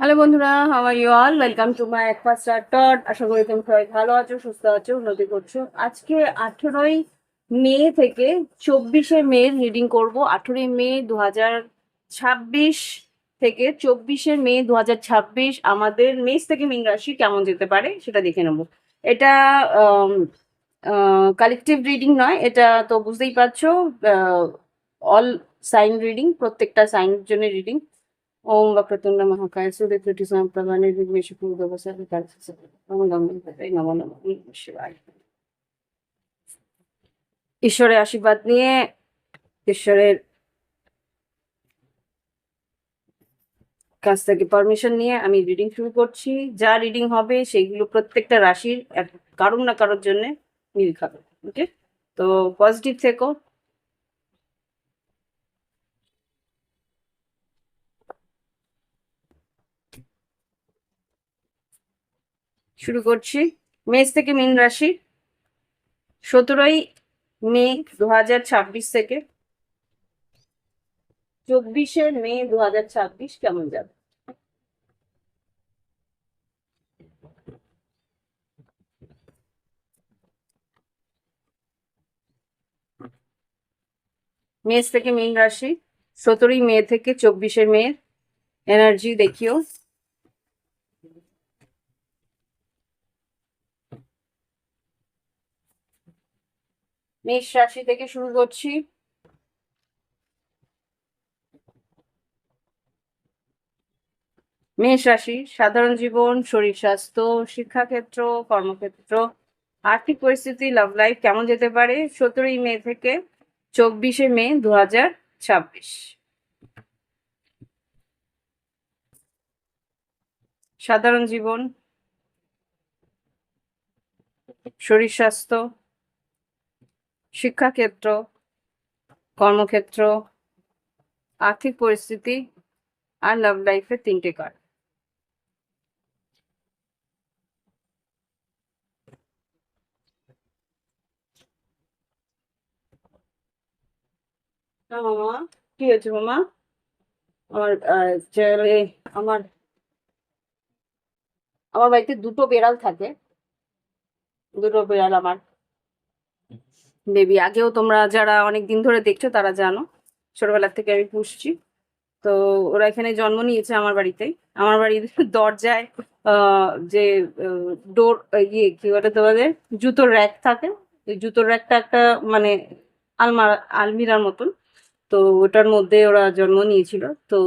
Hello বন্ধুরা, how are you all? Welcome to my একফার্স্ট start. আশা করি তুমি সবাই ভালো আছো, সুস্থ আছো, উন্নতি করছো। আজকে 18ই মে থেকে 24শে মে রিডিং করব। 18ই মে 2026 থেকে 24শে মে 2026 আমাদের মেষ থেকে মীন রাশি কেমন যেতে পারে সেটা দেখে নেবো। এটা কালেকটিভ রিডিং নয়, এটা তো বুঝতেই পারছো। অল সাইন রিডিং, প্রত্যেকটা সাইনের জন্য রিডিং। ওম वक्रतुंड महाकाय सूर्यकोटि समप्रभा निर्विघ्नेषु कुरु सर्वकार्येषु নমো নমো নমো শিবায়। ঈশ্বরের আশীর্বাদ নিয়ে, ঈশ্বরের কাছ থেকে পারমিশন নিয়ে আমি রিডিং শুরু করছি। যা রিডিং হবে সেইগুলো প্রত্যেকটা রাশির কারোর না কারোর জন্য মিল খাবে। ওকে, তো পজিটিভ থেকো। শুরু করছি মেষ থেকে মীন রাশি। 17ই মে 2026 থেকে 24শে মে 2026 কেমন যাবে? মেষ থেকে মীন রাশি 17ই মে থেকে 24শে মে এনার্জি দেখিও। মেষ রাশি থেকে শুরু করছি। মেষ রাশি সাধারণ জীবন, শরীর স্বাস্থ্য, শিক্ষাক্ষেত্র, কর্মক্ষেত্র, আর্থিক পরিস্থিতি, লাভ লাইফ কেমন যেতে পারে 17ই মে থেকে 24শে মে 2026। সাধারণ জীবন, শরীর স্বাস্থ্য, শিক্ষাক্ষেত্র, কর্মক্ষেত্র, আর্থিক পরিস্থিতি আর লাভ লাইফের 3টে কার্ড। মামা, কি হয়েছে মামা? আমার ছেলে, আমার আমার বাড়িতে দুটো বেড়াল থাকে। দুটো বেড়াল আমার বেবি। আগেও তোমরা যারা অনেক দিন ধরে দেখছো তারা জানো, ছোটবেলার থেকে আমি পুষছি। তো ওরা এখানে জন্ম নিয়েছে আমার বাড়িতে। আমার বাড়ির দরজায় যে ডোর, ইয়ে কি বলে তোমাদের, জুতোর র্যাক থাকে। এই জুতোর র্যাকটা একটা মানে আলমিরার মতন। তো ওটার মধ্যে ওরা জন্ম নিয়েছিল। তো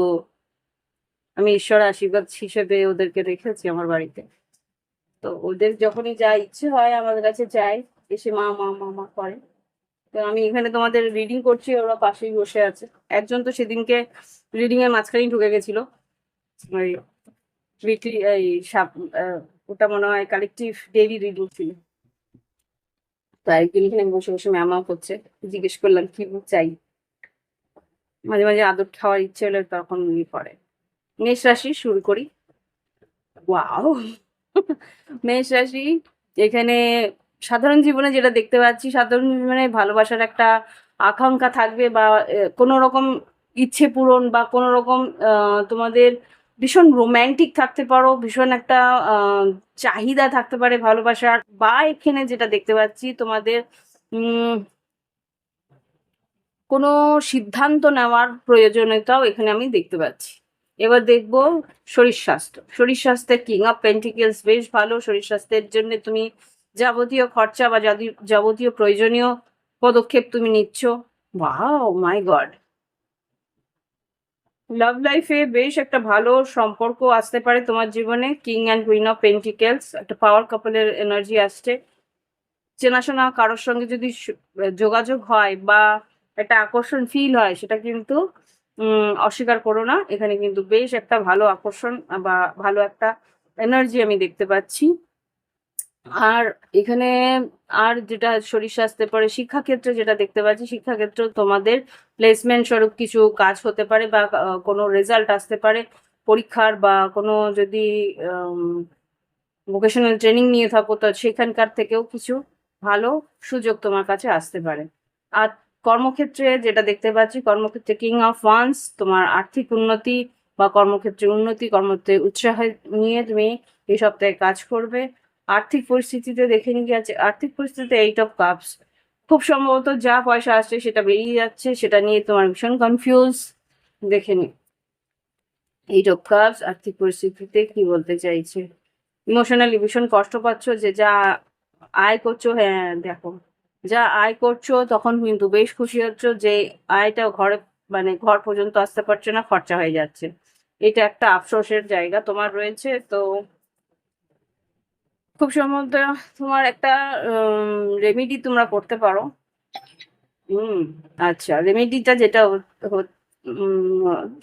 আমি ঈশ্বরের আশীর্বাদ হিসেবে ওদেরকে রেখেছি আমার বাড়িতে। তো ওদের যখনই যা ইচ্ছে হয় আমাদের কাছে যায়, এসে মা মা মা মা করে। তো আমি এখানে তোমাদের রিডিং করছি, ওরা পাশেই বসে আছে। একজন তো সেদিনকে রিডিং এর মাঝখানেই ঢুকে গেছিল। ওই উইকলি এই ওটা মনে হয় কালেকটিভ ডেইলি রিডিং ছিল। তো একদিন এখানে বসে বসে ম্যামাও করছে। জিজ্ঞেস করলাম কি চাই। মাঝে মাঝে আদর খাওয়ার ইচ্ছে হলে তখন উনি করে। মেষ রাশি শুরু করি। ওয়াও! মেষ রাশি, এখানে সাধারণ জীবনে যেটা দেখতে পাচ্ছি, সাধারণ জীবনে ভালোবাসার একটা আকাঙ্ক্ষা থাকবে, বা কোনো রকম ইচ্ছে পূরণ, বা কোনো রকম তোমাদের ভীষণ রোম্যান্টিক থাকতে পারো, ভীষণ একটা চাহিদা থাকতে পারে ভালোবাসার। বা এখানে যেটা দেখতে পাচ্ছি তোমাদের কোনো সিদ্ধান্ত নেওয়ার প্রয়োজনীয়তাও এখানে আমি দেখতে পাচ্ছি। এবার দেখব শরীর স্বাস্থ্য। শরীর স্বাস্থ্যের কিং অফ পেন্টিকেলস বেশ ভালো। শরীর স্বাস্থ্যের জন্য তুমি যাবতীয় খরচা বা যাবতীয় প্রয়োজনীয় পদক্ষেপ তুমি নিচ্ছ। ওয়াও মাই গড! লাভ লাইফে বেশ একটা ভালো সম্পর্ক আসতে পারে তোমার জীবনে। King and queen of pentacles, একটা পাওয়ার কাপলের এনার্জি আসছে। চেনাশোনা কারোর সঙ্গে যদি যোগাযোগ হয় বা একটা আকর্ষণ ফিল হয়, সেটা কিন্তু অস্বীকার করো না। এখানে কিন্তু বেশ একটা ভালো আকর্ষণ বা ভালো একটা এনার্জি আমি দেখতে পাচ্ছি। আর এখানে আর যেটা শরীর স্বাস্থ্যের পরে শিক্ষাক্ষেত্রে যেটা দেখতে পাচ্ছি, শিক্ষাক্ষেত্র তোমাদের প্লেসমেন্ট স্বরূপ কিছু কাজ হতে পারে, বা কোনো রেজাল্ট আসতে পারে পরীক্ষার, বা কোনো যদি ভোকেশনাল ট্রেনিং নিয়ে থাকো তো সেখানকার থেকেও কিছু ভালো সুযোগ তোমার কাছে আসতে পারে। আর কর্মক্ষেত্রে যেটা দেখতে পাচ্ছি, কর্মক্ষেত্রে কিং অফ ওয়ান্স, তোমার আর্থিক উন্নতি বা কর্মক্ষেত্রে উন্নতি, কর্মক্ষেত্রে উৎসাহ নিয়ে তুমি এই সপ্তাহে কাজ করবে। আর্থিক পরিস্থিতিতে দেখে নিয়ে আছে, আর্থিক পরিস্থিতিতে 8 অফ কাপস, খুব সম্ভবত যা পয়সা আসছে সেটা বেরিয়ে যাচ্ছে, সেটা নিয়ে তোমার ভীষণ কনফিউজ। দেখে নি 8 অফ কাপস আর্থিক পরিস্থিতিতে কি বলতে চাইছে। ইমোশনালি ভীষণ কষ্ট পাচ্ছ, যে যা আয় করছো, হ্যাঁ দেখো যা আয় করছো তখন কিন্তু বেশ খুশি হচ্ছ যে আয়টা ঘরে মানে ঘর পর্যন্ত আসতে পারছে না, খরচা হয়ে যাচ্ছে। এটা একটা আফসোসের জায়গা তোমার রয়েছে। তো খুব সম্ভবত তোমার একটা রেমেডি তোমরা করতে পারো। হুম, আচ্ছা, রেমেডিটা যেটা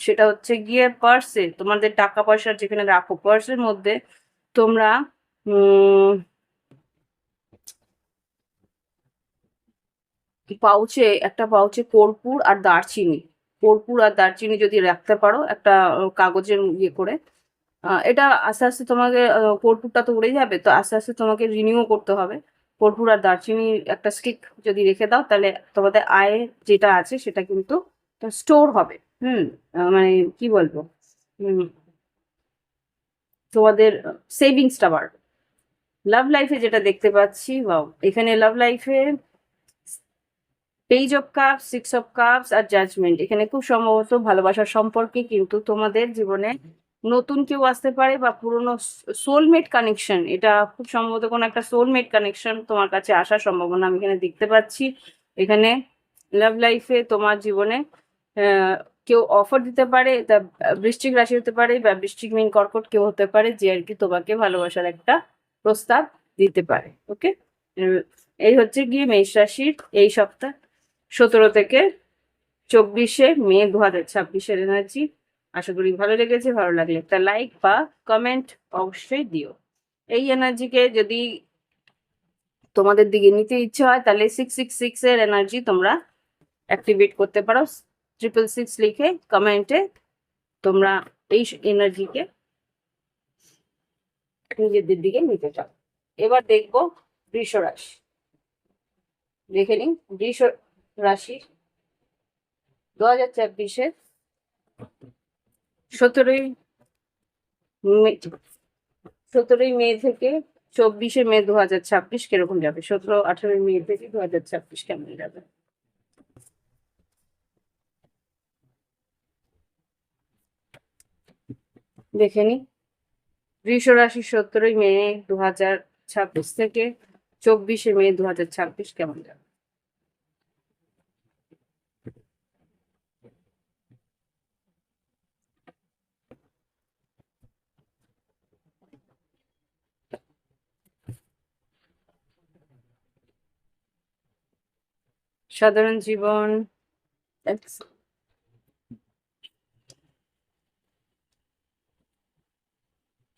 সেটা হচ্ছে গিয়ে পার্সে তোমাদের টাকা পয়সা যেখানে রাখো, পার্সের মধ্যে তোমরা পাউচে একটা পাউচে কর্পূর আর দারচিনি, কর্পূর আর দারচিনি যদি রাখতে পারো একটা কাগজের ইয়ে করে, এটা আস্তে আস্তে তোমাকে কর্পূরটা তো উড়ে যাবে, তো আস্তে আস্তে তোমাকে রিনিউ করতে হবে। কর্পূর আর দারচিনি একটা স্টিক যদি রেখে দাও, তাহলে তোমাদের আয় যেটা আছে সেটা কিন্তু স্টোর হবে। হুম, মানে কি বলবো, হুম, তোমাদের সেভিংসটা বাড়বে। লাভ লাইফে যেটা দেখতে পাচ্ছি, বাও, এখানে লাভ লাইফে page of cups, 6 of cups আর জাজমেন্ট, এখানে খুব সম্ভবত ভালোবাসার সম্পর্কে কিন্তু তোমাদের জীবনে নতুন কেউ আসতে পারে, বা পুরনো সোলমেট কানেকশন, এটা খুব সম্ভবত কোনো একটা সোলমেট কানেকশন তোমার কাছে আসার সম্ভাবনা আমি এখানে দেখতে পাচ্ছি। এখানে লাভ লাইফে তোমার জীবনে আহ, কেউ অফার দিতে পারে, তা বৃশ্চিক রাশি হতে পারে, বা বৃশ্চিক মীন কর্কট কেউ হতে পারে, যে আর কি তোমাকে ভালোবাসার একটা প্রস্তাব দিতে পারে। ওকে, এই হচ্ছে গিয়ে মেষ রাশির এই সপ্তাহ 17 থেকে 24 মে 2026-এর এনার্জি। আশা করি ভালো লেগেছে। ভালো লাগলে একটা লাইক বা কমেন্ট অবশ্যই দিও। এই এনার্জিকে যদি তোমাদের দিকে নিতে ইচ্ছে হয়, তাহলে 666-এর এনার্জি তোমরা অ্যাক্টিভেট করতে পারো। 666 লিখে কমেন্টে তোমরা এই এনার্জিকে নিজেদের দিকে নিতে চাও। এবার দেখবো বৃষ রাশি। দেখে নিন বৃষ রাশি 2024-এর 17ই মে 17ই মে থেকে 24শে মে 2026 কিরকম যাবে, 17-18 মে থেকে 2026 কেমন যাবে। দেখে নি বৃষ রাশি 17ই মে 2026 থেকে 24শে মে 2026 কেমন যাবে। সাধারণ জীবন,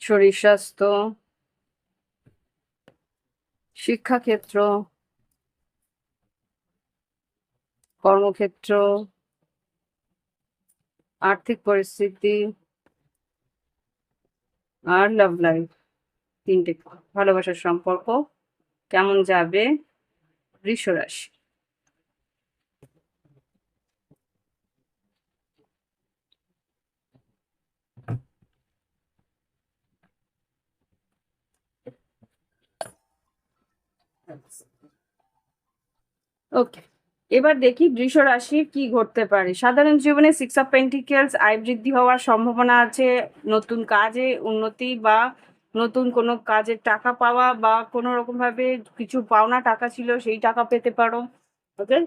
শরীর স্বাস্থ্য, শিক্ষাক্ষেত্র, কর্মক্ষেত্র, আর্থিক পরিস্থিতি আর লাভ লাইফ, তিনটে ভালোবাসার সম্পর্ক কেমন যাবে বৃষ রাশি। ওকে, এবার দেখি বৃষ রাশির কি ঘটতে পারে। সাধারণ জীবনে 6 অফ পেন্টিকেলস, আয় বৃদ্ধি হওয়ার সম্ভাবনা আছে, নতুন কাজে উন্নতি, বা নতুন কোনো কাজের টাকা পাওয়া, বা কোনো রকম ভাবে কিছু পাওনা টাকা ছিল সেই টাকা পেতে পারো। ওকে,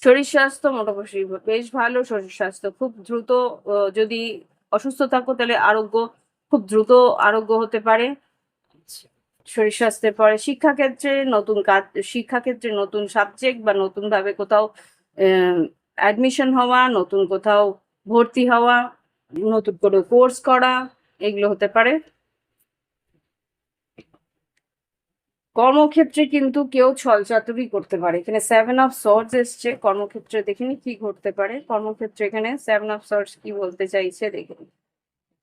শরীর স্বাস্থ্য মোটামুটি বেশ ভালো। শরীর স্বাস্থ্য খুব দ্রুত, যদি অসুস্থ থাকো তাহলে খুব দ্রুত আরোগ্য হতে পারে। শরীর স্বাস্থ্যের পরে শিক্ষাক্ষেত্রে নতুন কাজ, শিক্ষাক্ষেত্রে নতুন সাবজেক্ট, বা নতুন ভাবে কোথাও অ্যাডমিশন হওয়া, নতুন কোথাও ভর্তি হওয়া, নতুন কোনো কোর্স করা, এগুলো হতে পারে। কর্মক্ষেত্রে কিন্তু কেউ ছলচাতুরি করতে পারে। এখানে 7 অফ সোর্ডস এসছে কর্মক্ষেত্রে, দেখিনি কি ঘটতে পারে কর্মক্ষেত্রে। এখানে 7 অফ সোর্ডস কি বলতে চাইছে দেখিনি।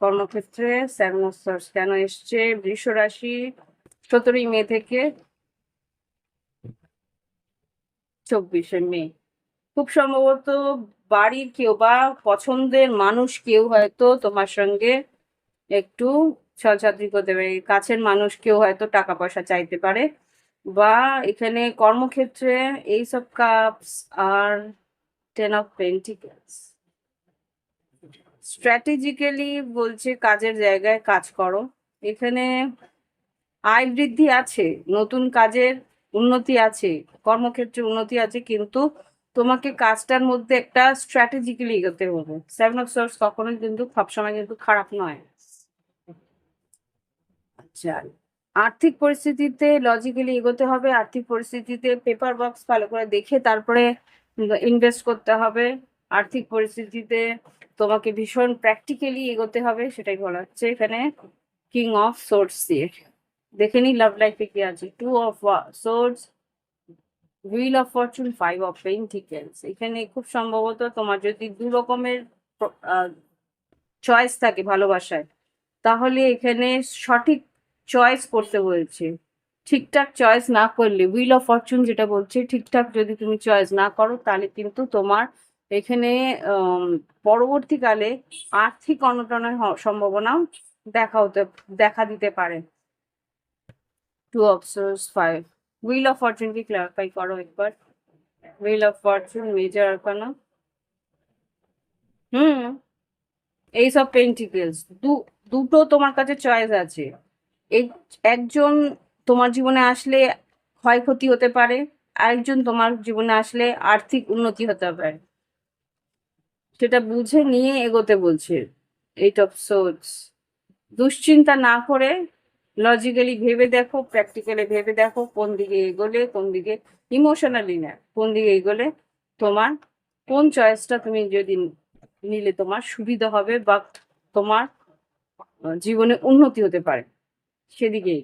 কর্মক্ষেত্রে 7 অফ সোর্ডস কেন এসছে বৃষ রাশি 17ই মে থেকে 24শে মে। খুব সম্ভবত বাড়ির কেউ বা পছন্দের মানুষ কেউ হয়তো তোমার সঙ্গে একটু ছলচাতুরি করতে পারে, কাছের মানুষ কেউ হয়তো টাকা পয়সা চাইতে পারে, বা এখানে কর্মক্ষেত্রে এইসব কাপস আর 10 of Pentacles। স্ট্র্যাটেজিক্যালি বলছে কাজের জায়গায় কাজ করো, এখানে আয় বৃদ্ধি আছে, নতুন কাজের উন্নতি আছে, কর্মক্ষেত্রে উন্নতি আছে, কিন্তু তোমাকে কাজটার মধ্যে একটা স্ট্র্যাটেজিক্যালি এগোতে হবে। 7 of Swords কখনোই কিন্তু সবসময় কিন্তু খারাপ নয়। আচ্ছা, আর্থিক পরিস্থিতিতে লজিক্যালি এগোতে হবে, আর্থিক পরিস্থিতিতে পেপার বক্স ভালো করে দেখে তারপরে ইনভেস্ট করতে হবে। আর্থিক পরিস্থিতিতে তোমাকে ভীষণ প্র্যাকটিক্যালি এগোতে হবে, সেটাই বলা হচ্ছে এখানে কিং অফ সোর্স দিয়ে। দেখে নি লাভ লাইফে কি আছে। 2 of Swords, wheel of Fortune, 5 of Pentacles। এখানে খুব সম্ভবত তোমার যদি দু রকমের চয়েস থাকে ভালোবাসায়, তাহলে এখানে সঠিক চয়েস করতে বলছে। ঠিকঠাক চয়েস না করলে, হুইল অফ ফরচুন যেটা বলছে, ঠিকঠাক যদি তুমি চয়েস না করো তাহলে কিন্তু তোমার এখানে পরবর্তীকালে আর্থিক অনটনের সম্ভাবনাও দেখা দিতে পারে। 2 of Swords, 5। Wheel of fortune কি ক্লারিফাই করো একবার। Wheel of fortune major arcana. হুম, এইসব পেন্টিকেলস দুটো তোমার কাছে চয়েস আছে। এই একজন তোমার জীবনে আসলে ক্ষয়ক্ষতি হতে পারে, আরেকজন তোমার জীবনে আসলে আর্থিক উন্নতি হতে পারে, সেটা বুঝে নিয়ে এগোতে বলছে। 8 of Swords। দুশ্চিন্তা না করে লজিক্যালি ভেবে দেখো, প্র্যাকটিক্যালি ভেবে দেখো কোন দিকে এগোলে, কোন দিকে ইমোশনালি না, কোন দিকে এগোলে তোমার কোন চয়েসটা তুমি যদি নিলে তোমার সুবিধা হবে বা তোমার জীবনে উন্নতি হতে পারে, সেদিকেই।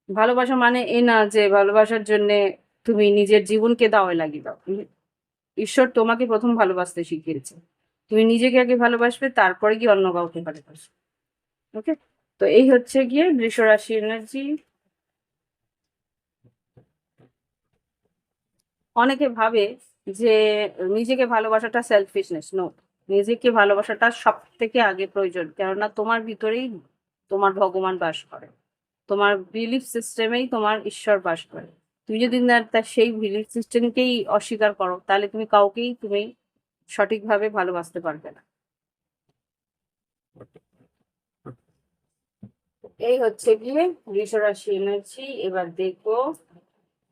ভালোবাসা মানে এ না যে ভালোবাসার জন্য তুমি নিজের জীবনকে দাওয়ায় লাগিয়ে দাও। ঈশ্বর তোমাকে প্রথম ভালোবাসতে শিখিয়েছে, তুমি নিজেকে আগে ভালোবাসবে, তারপরে গিয়ে অন্য কাউকে ভালোবাসবে। ওকে, তো এই হচ্ছে গিয়ে বৃষ রাশি এনার্জি। অনেকে ভাবে যে নিজেকে ভালোবাসাটা সেলফিশনেস। নো, নিজেকে ভালোবাসাটা সব থেকে আগে প্রয়োজন, কেননা তোমার ভিতরেই তোমার ভগবান বাস করে, তোমার বিলিফ সিস্টেমেই তোমার ঈশ্বর বাস করে। তুমি যদি না তার সেই বিলিফ সিস্টেমকেই অস্বীকার করো, তাহলে তুমি কাউকেই তুমি সঠিকভাবে ভালোবাসতে পারবে না। এই হচ্ছে গিয়ে বৃষ রাশি এনার্জি। এবার দেখবো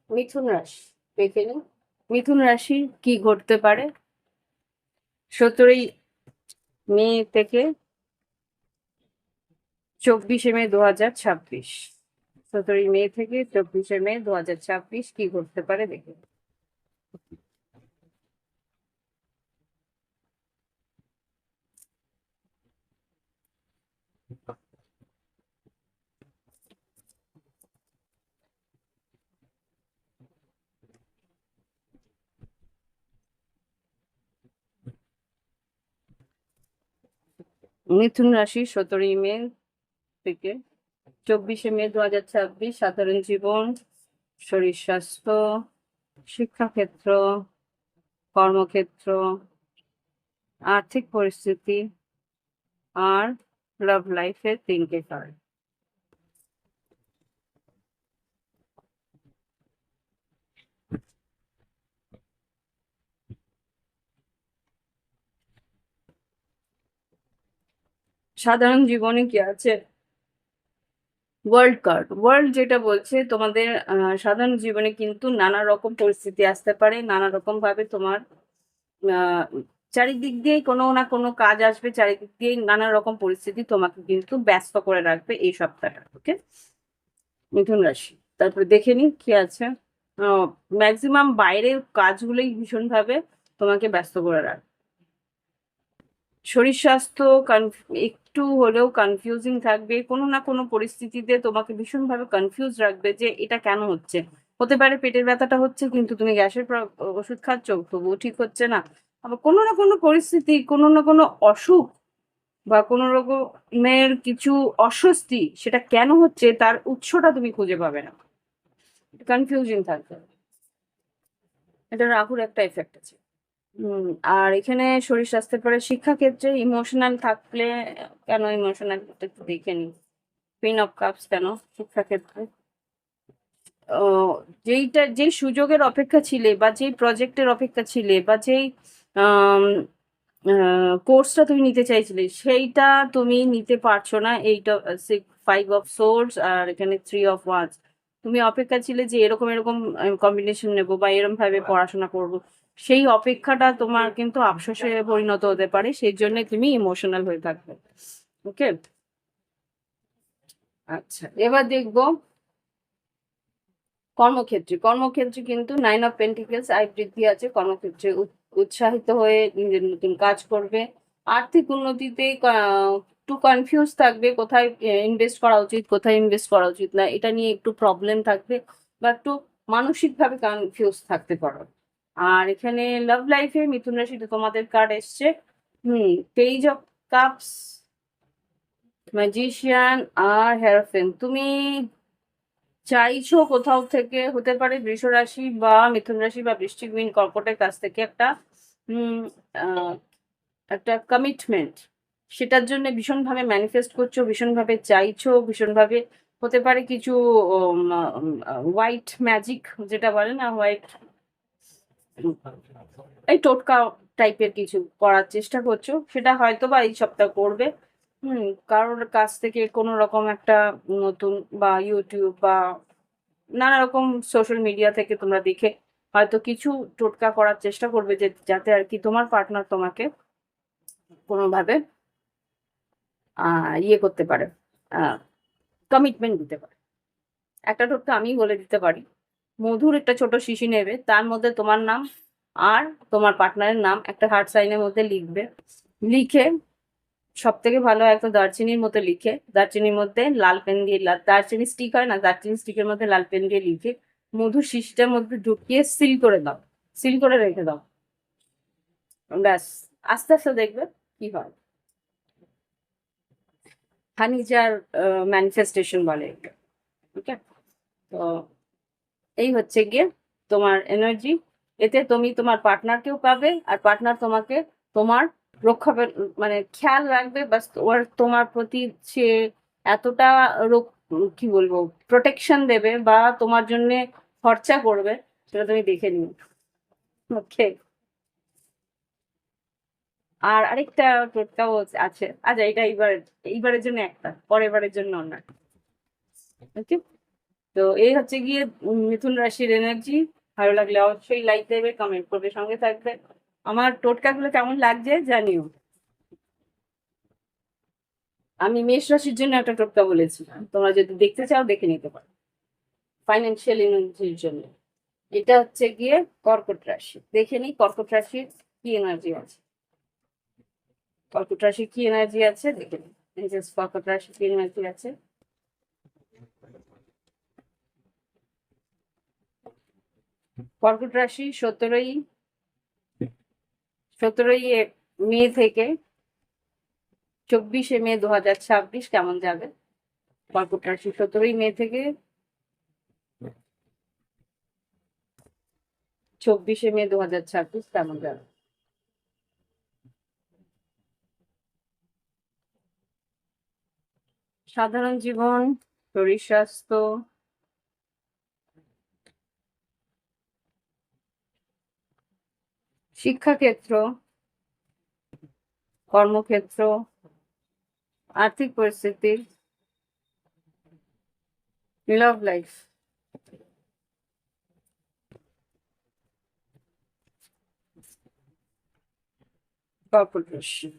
মিথুন রাশি। দেখে নিই মিথুন রাশি কি ঘটতে পারে 17 মে থেকে 24 মে 2026। 17 মে থেকে 24 মে 2026 কি ঘটতে পারে দেখে। মিথুন রাশি 17 মে থেকে 24 মে 2026, সাধারণ জীবন, শরীর স্বাস্থ্য, শিক্ষাক্ষেত্র, কর্মক্ষেত্র, আর্থিক পরিস্থিতি আর লাভ লাইফের 3টে কার্ড। সাধারণ জীবনে কি আছে, ওয়ার্ল্ড কার্ড। ওয়ার্ল্ড যেটা বলছে তোমাদের সাধারণ জীবনে কিন্তু নানা রকম পরিস্থিতি আসতে পারে, নানা রকম ভাবে তোমার চারিদিক দিয়েই কোনো না কোনো কাজ আসবে, চারিদিক দিয়েই নানা রকম পরিস্থিতি তোমাকে কিন্তু ব্যস্ত করে রাখবে এই সপ্তাহটা। ওকে, মিথুন রাশি। তারপরে দেখে নি কি আছে। ম্যাক্সিমাম বাইরের কাজগুলোই ভীষণভাবে তোমাকে ব্যস্ত করে রাখবে। শরীর স্বাস্থ্য একটু হলেও কনফিউজিং থাকবে, কোনো না কোনো পরিস্থিতিতে তোমাকে ভীষণভাবে কনফিউজ রাখবে যে এটা কেন হচ্ছে। হতে পারে পেটের ব্যথাটা হচ্ছে কিন্তু তুমি গ্যাসের ওষুধ খাচ্ছ, তবুও ঠিক হচ্ছে না। আবার কোনো না কোনো পরিস্থিতি, কোনো না কোনো অসুখ বা কোনো রকমের কিছু অস্বস্তি, সেটা কেন হচ্ছে তার উৎসটা তুমি খুঁজে পাবে না, কনফিউজিং থাকবে। এটা রাহুর একটা এফেক্ট আছে। আর এখানে শরীর স্বাস্থ্যের পরে শিক্ষাক্ষেত্রে ইমোশনাল থাকলে, কেন ইমোশনাল একটু দেখে নি। কুইন অফ কাপস কেন শিক্ষাক্ষেত্রে? ও, যেই সুযোগের অপেক্ষা ছিলে বা যেই প্রজেক্টের অপেক্ষা ছিলে বা যেই কোর্সটা তুমি নিতে চাইছিলে সেইটা তুমি নিতে পারছো না। এইটা 5 অফ সোর্স আর এখানে 3 অফ ওয়ান্স। তুমি অপেক্ষা ছিলে যে এরকম এরকম কম্বিনেশন নেবো বা এরকম ভাবে পড়াশোনা করব, সেই অপেক্ষাটা তোমার কিন্তু আফসোসে পরিণত হতে পারে, সেই জন্য তুমি ইমোশনাল হয়ে থাকবে। ওকে, আচ্ছা এবার দেখবো কর্মক্ষেত্রে। কর্মক্ষেত্রে কিন্তু 9 অফ পেন্টিকেলস আয় বৃদ্ধি আছে। কর্মক্ষেত্রে উৎসাহিত হয়ে নিজের নতুন কাজ করবে। আর্থিক উন্নতিতে একটু কনফিউজ থাকবে, কোথায় ইনভেস্ট করা উচিত কোথায় ইনভেস্ট করা উচিত না, এটা নিয়ে একটু প্রবলেম থাকবে বা একটু মানসিকভাবে কনফিউজ থাকতে পারো। আর এখানে লাভ লাইফে মিথুন রাশিতে তোমাদের কার্ড এসছে পেজ অফ কাপস, ম্যাজিশিয়ান আর হেরোফেন। তুমি চাইছো কোথাও থেকে, হতে পারে বৃষ রাশি বা মিথুন রাশি বা বৃশ্চিক মীন কর্কটের কাছ থেকে একটা উম আহ, একটা কমিটমেন্ট, সেটার জন্য ভীষণভাবে ম্যানিফেস্ট করছো, ভীষণভাবে চাইছো, ভীষণভাবে হতে পারে কিছু হোয়াইট ম্যাজিক যেটা বলে না, হোয়াইট এই টোটকা টাইপের কিছু করার চেষ্টা করছো, সেটা হয়তো বা এই সপ্তাহ করবে। কারোর কাছ থেকে কোনো রকম একটা নতুন বা ইউটিউব বা নানা রকম সোশ্যাল মিডিয়া থেকে তোমরা দেখে হয়তো কিছু টোটকা করার চেষ্টা করবে, যে যাতে আর কি তোমার পার্টনার তোমাকে কোনোভাবে ইয়ে করতে পারে, কমিটমেন্ট দিতে পারে। একটা টোটকা আমি বলে দিতে পারি। মধুর একটা ছোট শিশি নেবে, তার মধ্যে তোমার নাম আর তোমার পার্টনারের নাম একটা হার্ট সাইনের মধ্যে লিখবে। লিখে সব থেকে ভালো একটা দারচিনির মতো লিখে, দারচিনির মধ্যে লাল পেন দিয়ে, দারচিনি স্টিক হয় না, দারচিনি স্টিকের মধ্যে লাল পেন দিয়ে লিখে মধু শিশিটার মধ্যে ঢুকিয়ে সিল করে দাও, সিল করে রেখে দাও। ব্যাস, আস্তে আস্তে দেখবে কি হয়। হানিজার ম্যানিফেস্টেশন বলে এটা। ওকে, তো এই হচ্ছে গিয়ে তোমার এনার্জি। এতে তুমি তোমার পার্টনারকেও পাবে আর পার্টনার তোমাকে তোমার রক্ষা মানে খেয়াল রাখবে, বাস তোমার প্রতি সে এতটা কি বলবো প্রোটেকশন দেবে বা তোমার জন্য খরচা করবে, সেটা তুমি দেখে নিও। ওকে, আর আরেকটা টোটকাও আছে। আচ্ছা, এটা এইবারের জন্য একটা, পরের বারের জন্য অন্য। ওকে, তো এই হচ্ছে গিয়ে মিথুন রাশির এনার্জি। ভালো লাগলে অবশ্যই লাইক দেবে, কমেন্ট করবে, সঙ্গে থাকবে। আমার টোটকাগুলো কেমন লাগছে জানিও। আমি মেষ রাশির জন্য একটা টোটকা বলেছি, তোমরা যদি দেখতে চাও দেখে নিতে পারো, ফাইন্যান্সিয়াল এনার্জির জন্য। এটা হচ্ছে গিয়ে কর্কট রাশি। দেখে নিই কর্কট রাশির কি এনার্জি আছে। কর্কট রাশির কি এনার্জি আছে দেখে নিই। কর্কট রাশির কি এনার্জি আছে। কর্কট রাশি 17ই মে থেকে 24শে মে 2026 কেমন যাবে? কর্কট রাশি 17ই মে থেকে 24শে মে 2026 কেমন যাবে? সাধারণ জীবন, শরীর স্বাস্থ্য, শিক্ষাক্ষেত্র, কর্মক্ষেত্র, আর্থিক পরিস্থিতি, লাভ লাইফ। কর্কট রাশি।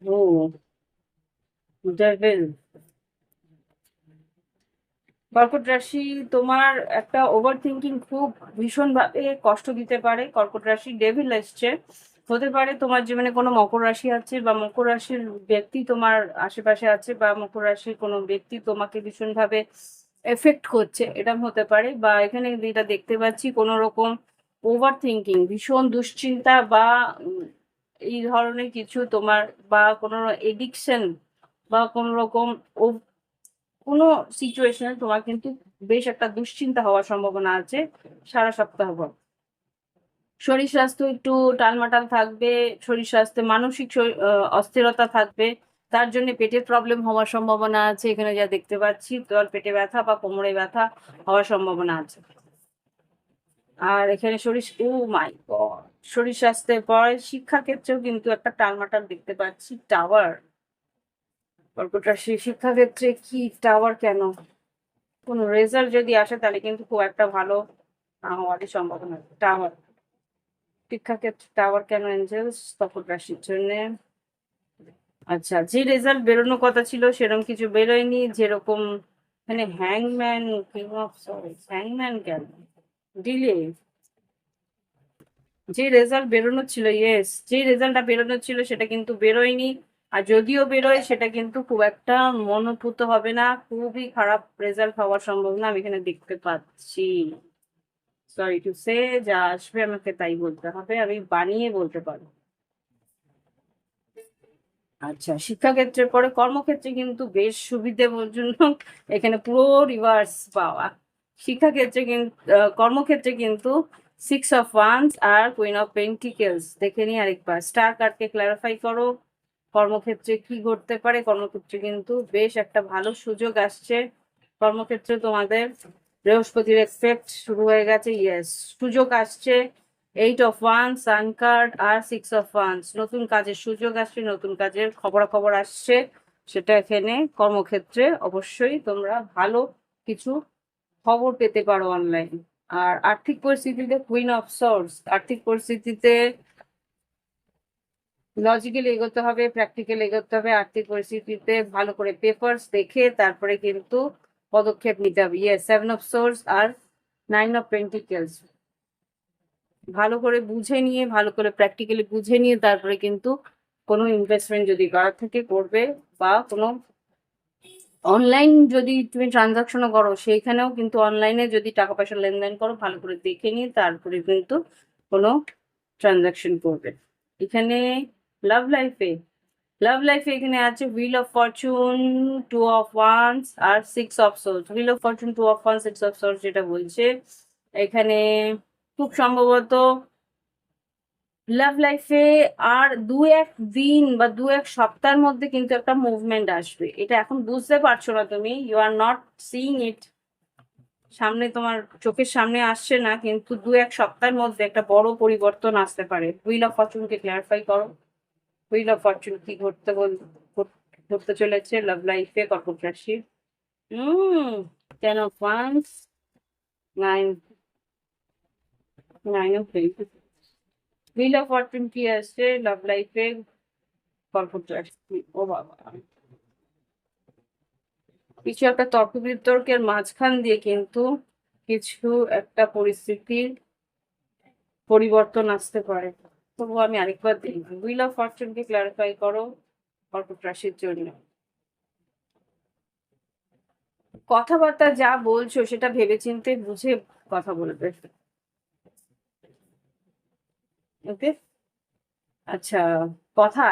ও, ডেভিল। কর্কট রাশি তোমার একটা ওভার থিঙ্কিং খুব ভীষণভাবে কষ্ট দিতে পারে। কর্কট রাশি ডেভিল এসছে, হতে পারে তোমার জীবনে কোনো মকর রাশি আছে বা মকর রাশির ব্যক্তি তোমার আশেপাশে আছে বা মকর রাশির কোনো ব্যক্তি তোমাকে ভীষণভাবে এফেক্ট করছে, এটা হতে পারে। বা এখানে যেটা দেখতে পাচ্ছি কোনো রকম ওভার থিঙ্কিং, ভীষণ দুশ্চিন্তা বা এই ধরনের কিছু তোমার, বা কোনো এডিকশন বা কোনো রকম কোনো সিচুয়েশনে তোমার কিন্তু বেশ একটা দুশ্চিন্তা হওয়ার সম্ভাবনা আছে সারা সপ্তাহ পর। শরীর স্বাস্থ্য একটু টালমাটাল থাকবে, শরীর স্বাস্থ্যে মানসিক অস্থিরতা থাকবে, তার জন্য পেটের প্রবলেম হওয়ার সম্ভাবনা আছে। এখানে যা দেখতে পাচ্ছি তোর পেটে ব্যথা বা কোমরে ব্যথা হওয়ার সম্ভাবনা আছে। আর এখানে ও মাই গড, শরীর স্বাস্থ্যের পর শিক্ষা ক্ষেত্রেও কিন্তু একটা টালমাটাল দেখতে পাচ্ছি। টাওয়ার, কর্কট রাশি শিক্ষাক্ষেত্রে কি টাওয়ার কেন? কোন রেজাল্ট যদি আসে তাহলে কিন্তু খুব একটা ভালো না হওয়ারই সম্ভাবনা। টাওয়ার, শিক্ষাক্ষেত্রে টাওয়ার কেন এঞ্জেলস কর্কট রাশির জন্য? আচ্ছা, যে রেজাল্ট বেরোনোর কথা ছিল সেরকম কিছু বেরোয়নি, যেরকম মানে হ্যাংম্যান, কিং অফ সরি, হ্যাংম্যান কেন ডিলে? যে রেজাল্ট বেরোনোর ছিল, ইয়েস, যে রেজাল্টটা বেরোনোর ছিল সেটা কিন্তু বেরোয়নি। আর যদিও বেরোয় সেটা কিন্তু খুব একটা মনোপুত হবে না, খুবই খারাপ রেজাল্ট হওয়ার সম্ভাবনা আমি এখানে দেখতে পাচ্ছি। সরি টু সে, যা আসবে আমাকে তাই বলতে হবে, আমি বানিয়ে বলতে পারবো। আচ্ছা, শিক্ষাক্ষেত্রের পরে কর্মক্ষেত্রে কিন্তু বেশ সুবিধাজনক, এখানে পুরো রিভার্স পাওয়া। শিক্ষাক্ষেত্রে কিন্তু কর্মক্ষেত্রে কিন্তু 6 অফ ওয়ান্স আর কুইন অফ পেন্টিকেলস দেখে নিই আরেকবার। স্টার কার্ডকে ক্ল্যারিফাই করো, কর্মক্ষেত্রে কি ঘটতে পারে? কর্মক্ষেত্রে কিন্তু বেশ একটা ভালো সুযোগ আসছে। কর্মক্ষেত্রে তোমাদের বৃহস্পতির এফেক্ট শুরু হয়ে গেছে, ইয়েস, সুযোগ আসছে। 8 অফ ওয়ান্স, সান কার্ড আর 6 অফ ওয়ান্স, নতুন কাজের সুযোগ আসছে, নতুন কাজের খবরাখবর আসছে। সেটা এখানে কর্মক্ষেত্রে অবশ্যই তোমরা ভালো কিছু খবর পেতে পারো অনলাইন। আর আর্থিক পরিস্থিতিতে কুইন অফ সোর্স, আর্থিক পরিস্থিতিতে লজিক্যালি এগোতে হবে, প্র্যাকটিক্যাল এগোতে হবে। আর্থিক পরিস্থিতিতে ভালো করে পেপারস দেখে তারপরে কিন্তু পদক্ষেপ নিতে হবে। ইয়েস, 7 অফ সোর্স আর 9 অফ পেন্টিকেলস, ভালো করে বুঝে নিয়ে, ভালো করে প্র্যাকটিক্যালি বুঝে নিয়ে তারপরে কিন্তু কোনো ইনভেস্টমেন্ট যদি করার থেকে করবে, বা কোনো অনলাইন যদি তুমি ট্রানজাকশনও করো সেইখানেও কিন্তু অনলাইনে যদি টাকা পয়সা লেনদেন করো ভালো করে দেখে নিয়ে তারপরে কিন্তু কোনো ট্রানজাকশন করবে। এখানে লাভ লাইফে, এখানে আছে wheel of fortune, 2 of wands আর 6 of swords. Wheel of fortune, 2 of wands, 6 of swords যেটা বলছে এখানে খুব সম্ভবত লাভ লাইফে আর 2-1 দিন বা 2-1 সপ্তাহের মধ্যে কিন্তু একটা মুভমেন্ট আসবে। এটা এখন বুঝতে পারছো না, তুমি ইউ আর নট সিইং ইট, সামনে তোমার চোখের সামনে আসছে না, কিন্তু 2-1 সপ্তাহের মধ্যে একটা বড় পরিবর্তন আসতে পারে। হুইল অফ ফরচুনকে ক্লারিফাই করো, হুইল অফ ফরচুন কি ঘটতে চলেছে লাভ লাইফে কর্কট রাশি? 10 of wands, 9, 9 of pentacles, wheel of fortune কি আসছে লাভ লাইফে কর্কট রাশি? ও বাবা, কিছু একটা তর্ক বিতর্কের মাঝখান দিয়ে কিন্তু কিছু একটা পরিস্থিতির পরিবর্তন আসতে পারে। তবু আমি আরেকবার দেখি, হুইল অফ ফরচুনকে ক্লারিফাই করো কর্কট রাশির জন্য। কথাবার্তা যা বলছো সেটা ভেবেচিন্তে বুঝে কথা বলবে, ওকে? আচ্ছা,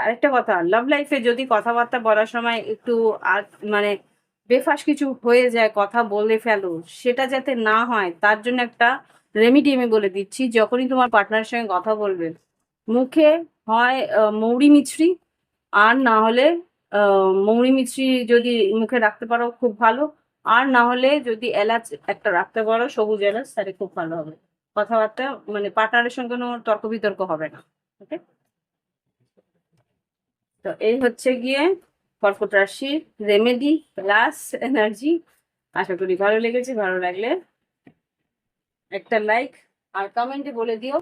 আরেকটা কথা, লাভ লাইফে যদি কথাবার্তা বলার সময় একটু মানে বেফাস কিছু হয়ে যায়, কথা বলে ফেলো, সেটা যাতে না হয় তার জন্য একটা রেমিডি আমি বলে দিচ্ছি। যখনই তোমার পার্টনারের সঙ্গে কথা বলবে, মুখে হয় মৌরি মিছরি, আর না হলে মৌরি মিছরি যদি মুখে রাখতে পারো খুব ভালো, আর না হলে যদি এলাচ একটা রাখতে পারো, সবুজ এলাচ, তাহলে খুব ভালো হবে। কথাবার্তা মানে পার্টনারের সঙ্গে কোনো তর্ক বিতর্ক হবে না, ওকে? তো এই হচ্ছে গিয়ে কর্কট রাশির রেমেডি প্লাস এনার্জি। আশা করি ভালো লেগেছে, ভালো লাগলে একটা লাইক আর কমেন্টে বলে দিও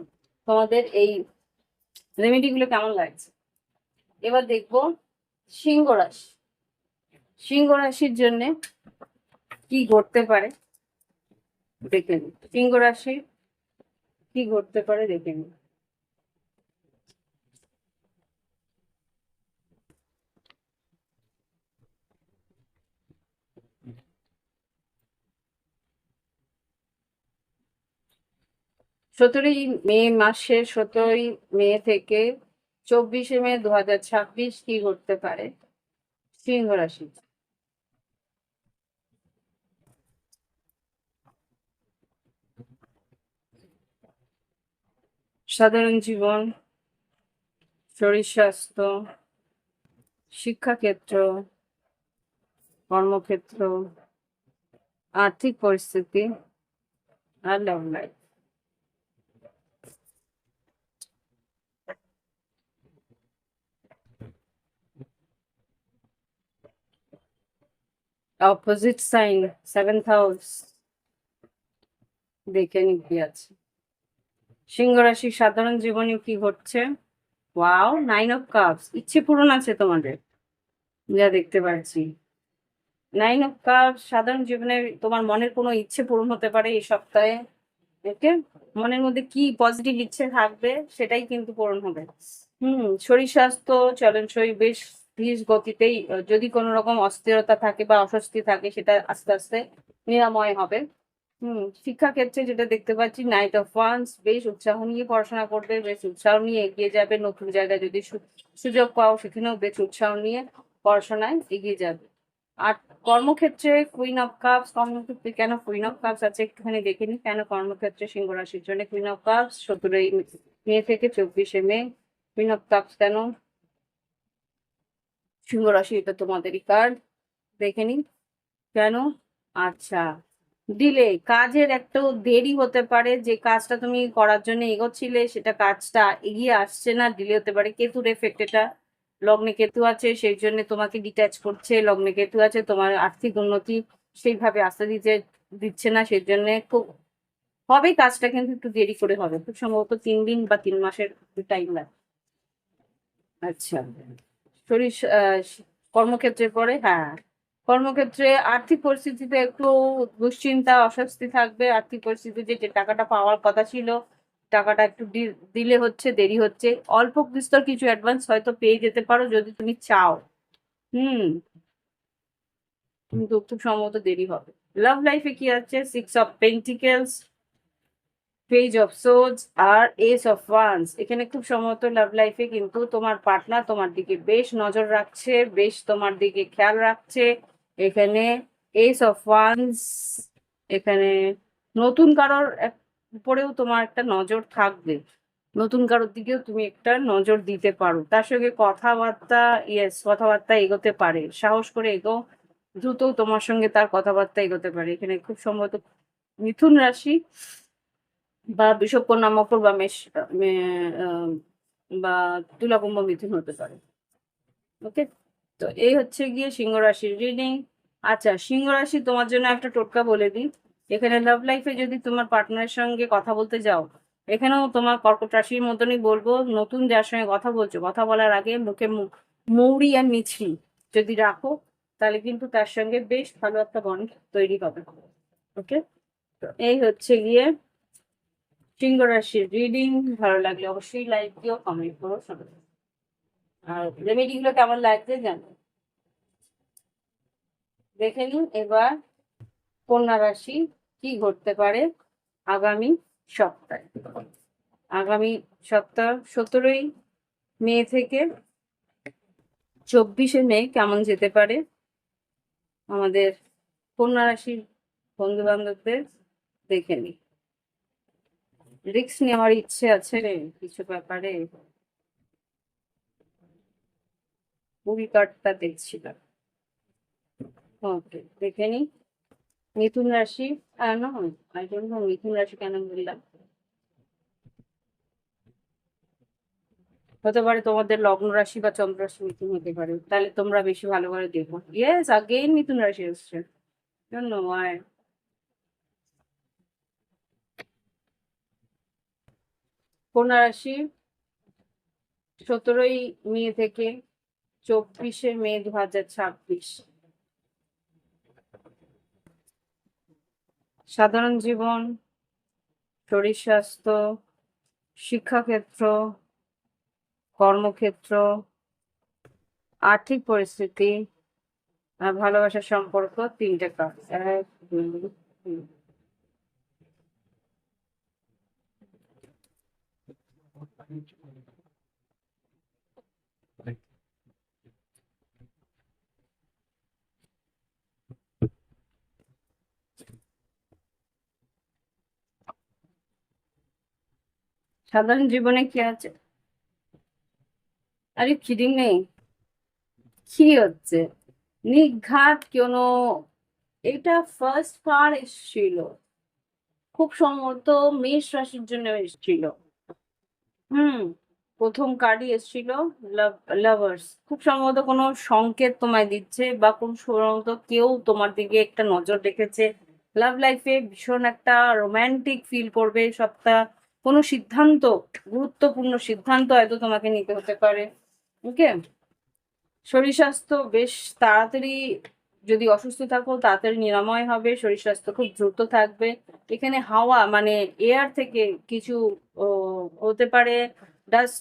তোমাদের এই রেমেডি গুলো কেমন লাগছে। এবার দেখবো সিংহ রাশি, সিংহ রাশির জন্য কি ঘটতে পারে দেখে নিই। সিংহ রাশি কি ঘটতে পারে দেখে নিই। 17 মে থেকে 24 মে 2026 কি ঘটতে পারে সিংহ রাশি? সাধারণ জীবন, শরীর স্বাস্থ্য, শিক্ষাক্ষেত্র, কর্মক্ষেত্র, আর্থিক পরিস্থিতি আর love life. Opposite sign, seventh house, দেখে নি কি আছে। সিংহ রাশির সাধারণ জীবনে কি ঘটছে? ওয়াও, 9 অফ কাপস, ইচ্ছে পূরণ আছে তোমাদের, যা দেখতে পাচ্ছি। 9 অফ কাপস, সাধারণ জীবনে তোমার মনের কোনো ইচ্ছে পূরণ হতে পারে এই সপ্তাহে। ওকে, মনের মধ্যে কি পজিটিভ ইচ্ছে থাকবে সেটাই কিন্তু পূরণ হবে। শরীর স্বাস্থ্য চলনসই বেশ ধীর গতিতেই, যদি কোনো রকম অস্থিরতা থাকে বা অস্বস্তি থাকে সেটা আস্তে আস্তে নিরাময় হবে। শিক্ষাক্ষেত্রে যেটা দেখতে পাচ্ছি, নাইট অফ ওয়ান্স, বেশ উৎসাহ নিয়ে পড়াশোনা করবে, বেশ উৎসাহ নিয়ে এগিয়ে যাবে। নতুন জায়গায় যদি সুযোগ পাও সেখানেও বেশ উৎসাহ নিয়ে পড়াশোনায় এগিয়ে যাবে। আর কর্মক্ষেত্রে কুইন অফ কাপস, কর্মক্ষেত্রে কেন কুইন অফ কাপস আছে একটুখানি দেখে নি। কেন কর্মক্ষেত্রে সিংহ রাশির জন্য কুইন অফ কাপস 17 মে থেকে 24 মে, কুইন অফ কাপস কেন সিংহ রাশি? এটা তোমাদেরই কার্ড, দেখে নিন কেন। আচ্ছা, ডিলে, কাজের একটু দেরি হতে পারে। যে কাজটা তুমি করার জন্য এগোচ্ছিলে সেটা কাজটা এগিয়ে আসছে না, ডিলে হতে পারে। কেতুর এফেক্ট এটা, লগ্নে কেতু আছে সেই জন্য তোমাকে ডিট্যাচ করছে। লগ্নে কেতু আছে, তোমার আর্থিক উন্নতি সেইভাবে আসতে দিচ্ছে না, সেই জন্য খুব হবে কাজটা, কিন্তু একটু দেরি করে হবে। খুব সম্ভবত 3 দিন বা 3 মাসের টাইম লাগবে। আচ্ছা, শরীর কর্মক্ষেত্রের পরে, হ্যাঁ, কর্মক্ষেত্রে আর্থিক পরিস্থিতিতে একটু দুশ্চিন্তা অস্বস্তি থাকবে। আর্থিক পরিস্থিতিতে যে টাকাটা পাওয়ার কথা ছিল টাকাটা একটু দিলে হচ্ছে, দেরি হচ্ছে। অল্প বিস্তর কিছু অ্যাডভান্স হয়তো পেয়ে যেতে পারো যদি তুমি চাও। হুম কিন্তু খুব সম্ভবত দেরি হবে। লাভ লাইফে কি আছে? 6 of pentacles, page of swords আর এস অফ ওয়ান্স। এখানে খুব সম্ভবত লাভ লাইফে কিন্তু তোমার পার্টনার তোমার দিকে বেশ নজর রাখছে, বেশ তোমার দিকে খেয়াল রাখছে। এখানে এস অফ ওয়ান্স, এখানে নতুন কারোর উপরেও তোমার একটা নজর থাকবে। নতুন কারোর দিকেও তুমি একটা নজর দিতে পারো। তার সঙ্গে কথাবার্তা, ইয়েস, কথাবার্তা এগোতে পারে। সাহস করে এগো, দ্রুত তোমার সঙ্গে তার কথাবার্তা এগোতে পারে। এখানে খুব সম্ভবত মিথুন রাশি বা বৃষভ, কন্যা, মকর বা মেষ, বা তুলা, কুম্ভ, মিথুন হতে পারে। ওকে, তো এই হচ্ছে গিয়ে সিংহ রাশির রিডিং। আচ্ছা, সিংহ রাশি তোমার জন্য একটা টোটকা বলে দিই। এখানে লাভ লাইফে যদি তোমার পার্টনারের সঙ্গে কথা বলতে যাও, এখানেও তোমার কর্কট রাশির মতনই বলবো, নতুন যার সঙ্গে কথা বলছো কথা বলার আগে মুখে মৌরি আর মিছরি যদি রাখো তাহলে কিন্তু তার সঙ্গে বেশ ভালো একটা বন্ড তৈরি হবে। ওকে, তো এই হচ্ছে গিয়ে সিংহ রাশির রিডিং। ভালো লাগলে অবশ্যই লাইক দিও, কমেন্ট করো, শোনো। আর রেমেডি গুলো কেমন লাগছে জানো। দেখে নিন এবার কন্যা রাশি কি ঘটতে পারে আগামী সপ্তাহে। আগামী সপ্তাহ 17 মে থেকে 24 মে কেমন যেতে পারে আমাদের কন্যা রাশির বন্ধু বান্ধবদের, দেখে নি। রিস্ক নেওয়ার ইচ্ছে আছে রে কিছু ব্যাপারে, কুড়ি কার্ডটা দেখছিলাম। ওকে, দেখে নি। মিথুন রাশি, না, আই ডোন্ট নো মিথুন রাশি কেন বললাম। হতে পারে তোমাদের লগ্ন রাশি বা চন্দ্র রাশি মিথুন হতে পারে, তাহলে তোমরা বেশি ভালো করে দেখো। ইয়েস, আগেইন মিথুন রাশি এসছে, জন্য ওয়াই। কন্যা রাশি 17 মে থেকে 24 মে 2026, সাধারণ জীবন, শরীর স্বাস্থ্য, শিক্ষাক্ষেত্র, কর্মক্ষেত্র, আর্থিক পরিস্থিতি আর ভালোবাসার সম্পর্ক। 3টে কাজ, 1, 2, 3। সাধারণ জীবনে কি আছে? আরে কিডিং নেই, কি হচ্ছে? নিঘাত কোনো, এটা ফার্স্ট কার এসেছিল, খুব সম্ভবত মেষ রাশির জন্য এসেছিল। হুম, প্রথম কার্ডই এসেছিল লাভার্স, খুব সম্ভবত কোনো সংকেত তোমায় দিচ্ছে, বা কোন সম্ভবত কেউ তোমার দিকে একটা নজর রেখেছে। লাভ লাইফে ভীষণ একটা রোমান্টিক ফিল করবে সবটা। কোনো সিদ্ধান্ত, গুরুত্বপূর্ণ সিদ্ধান্ত হয়তো তোমাকে নিতে হতে পারে। ওকে, শরীর স্বাস্থ্য বেশ তাড়াতাড়ি, যদি অসুস্থ থাকো তাড়াতাড়ি নিরাময় হবে, শরীর স্বাস্থ্য খুব দ্রুত থাকবে। এখানে হাওয়া মানে এয়ার থেকে কিছু ও, হতে পারে ডাস্ট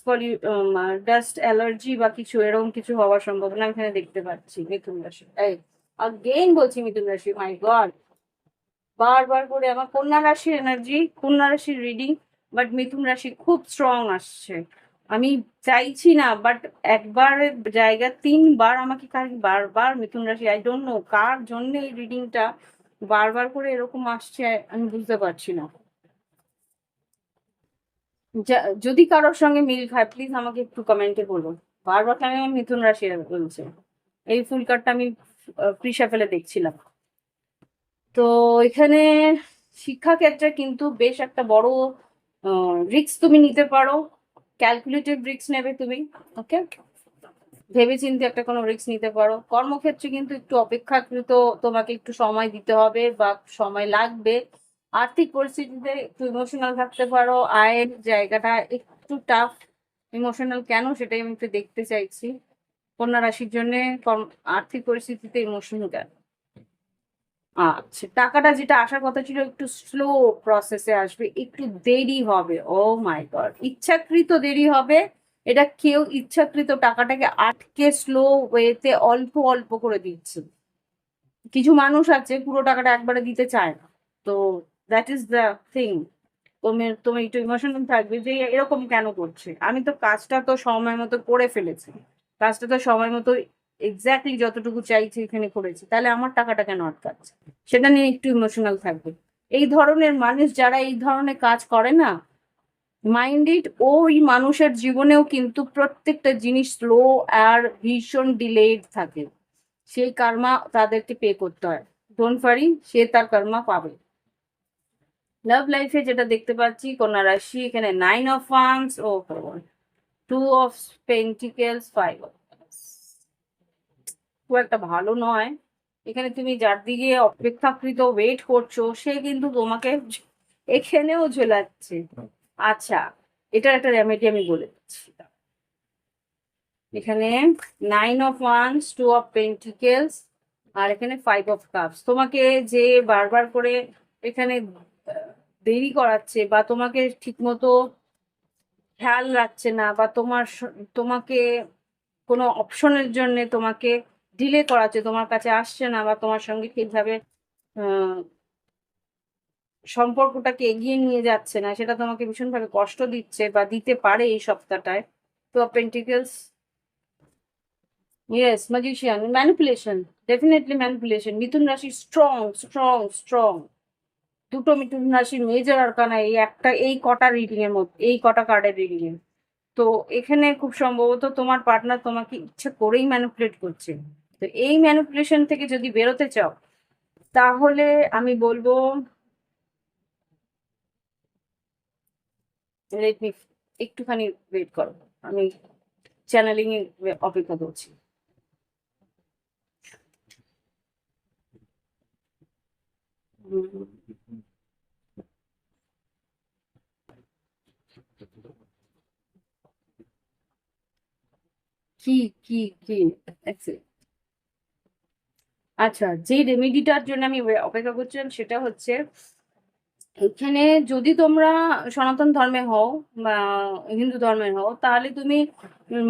ডাস্ট অ্যালার্জি বা কিছু এরকম কিছু হওয়ার সম্ভাবনা আমি এখানে দেখতে পাচ্ছি মিথুন রাশি। এই আগেইন বলছি মিথুন রাশি, মাই গড, বারবার করে আমার কন্যা রাশির এনার্জি, কন্যা রাশির রিডিং, বাট মিথুন রাশি খুব স্ট্রং আসছে। আমি চাইছি না, বাট একবারের জায়গা তিনবার আমাকে বারবার মিথুন রাশি, আই ডোন্ট নো কার জন্য এই রিডিংটা বারবার করে এরকম আসছে, আমি বুঝতে পারছি না। যদি কারোর সঙ্গে মিল খায় প্লিজ আমাকে একটু কমেন্টে বলুন। বারবার কেন আমার মিথুন রাশি বলছে? এই ফুল কার্ডটা আমি প্রিশা ফেলে দেখছিলাম। তো এখানে শিক্ষাক্ষেত্রে কিন্তু বেশ একটা বড় রিস্ক তুমি নিতে পারো, ক্যালকুলেটেড রিস্ক নেবে তুমি। ওকে, ভেবেচিন্তে একটা কোনো রিস্ক নিতে পারো। কর্মক্ষেত্রে কিন্তু একটু অপেক্ষাকৃত, তোমাকে একটু সময় দিতে হবে বা সময় লাগবে। আর্থিক পরিস্থিতিতে একটু ইমোশনাল থাকতে পারো, আয়ের জায়গাটা একটু টাফ। ইমোশনাল কেন সেটাই আমি একটু দেখতে চাইছি। কন্যা রাশির জন্য আর্থিক পরিস্থিতিতে ইমোশনাল কেন? আচ্ছা, টাকাটা যেটা আসার কথা ছিল একটু স্লো প্রসেসে আসবে, একটু দেরি হবে। ও মাই গড, ইচ্ছাকৃত দেরি হবে। এটা কেউ ইচ্ছাকৃত টাকাটাকে আটকে স্লো ওয়েতে অল্প অল্প করে দিচ্ছে। কিছু মানুষ আছে পুরো টাকাটা একবারে দিতে চায় না। তো দ্যাট ইজ দ্য থিং। তুমি একটু ইমোশনাল থাকবে যে এরকম কেন করছে, আমি তো কাজটা তো সময় মতো করে ফেলেছি, কাজটা তো সময় মতো এক্স্যাক্টলি যতটুকু চাইছি এখানে করেছি, তাহলে আমার টাকাটা কেন আটকাচ্ছে, সেটা নিয়ে একটু ইমোশনাল থাকবে। এই ধরনের মানুষ যারা এই ধরনের কাজ করে না, মাইন্ডেড, ওই মানুষের জীবনেও কিন্তু প্রত্যেকটা জিনিস স্লো আর ভীষণ ডিলেড থাকে। সেই কার্মা তাদেরকে পে করতে হয়। ডোন্ট ওয়ারি, সে তার কার্মা পাবে। লাভ লাইফে যেটা দেখতে পাচ্ছি, কন্যা রাশি এখানে 9 of Wands O 2 of Pentacles, 5 of Cups। খুব একটা ভালো নয়। এখানে তুমি যার দিকে অপেক্ষাকৃত ওয়েট করছো সে কিন্তু তোমাকে এখানেও ঝোলাচ্ছে। আচ্ছা, এটার একটা রেমেডি আমি বলে দিচ্ছি। এখানে 9 of Wands, 2 of Pentacles, আর এখানে 5 of Cups। তোমাকে যে বারবার করে এখানে দেরি করাচ্ছে বা তোমাকে ঠিকমতো খেয়াল রাখছে না, বা তোমাকে কোনো অপশনের জন্য তোমাকে ডিলে করাচ্ছে, তোমার কাছে আসছে না, বা তোমার সঙ্গে ঠিকভাবে সম্পর্কটাকে এগিয়ে নিয়ে যাচ্ছে না, সেটা তোমাকে ভীষণভাবে কষ্ট দিচ্ছে বা দিতে পারে এই সপ্তাহটায়। তো pentacles, yes, magician, manipulation, definitely manipulation. মিথুন রাশি স্ট্রং স্ট্রং স্ট্রং। দুটো মিথুন রাশির মেজর আরকানা এই একটা, এই কটা রিডিং এর মধ্যে, এই কটা কার্ডের রিডিং এ। তো এখানে খুব সম্ভবত তোমার পার্টনার তোমাকে ইচ্ছে করেই ম্যানিপুলেট করছে। তো এই ম্যানিপুলেশন থেকে যদি বেরোতে চাও তাহলে আমি বলবো লেট মি, একটুখানি ওয়েট করো, আমি চ্যানেলিং এ অপেক্ষা করছি। কি কি কি আচ্ছা, যে রেমেডিটার জন্য আমি অপেক্ষা করছিলাম সেটা হচ্ছে, এখানে যদি তোমরা সনাতন ধর্মে হও বা হিন্দু ধর্মের হও, তাহলে তুমি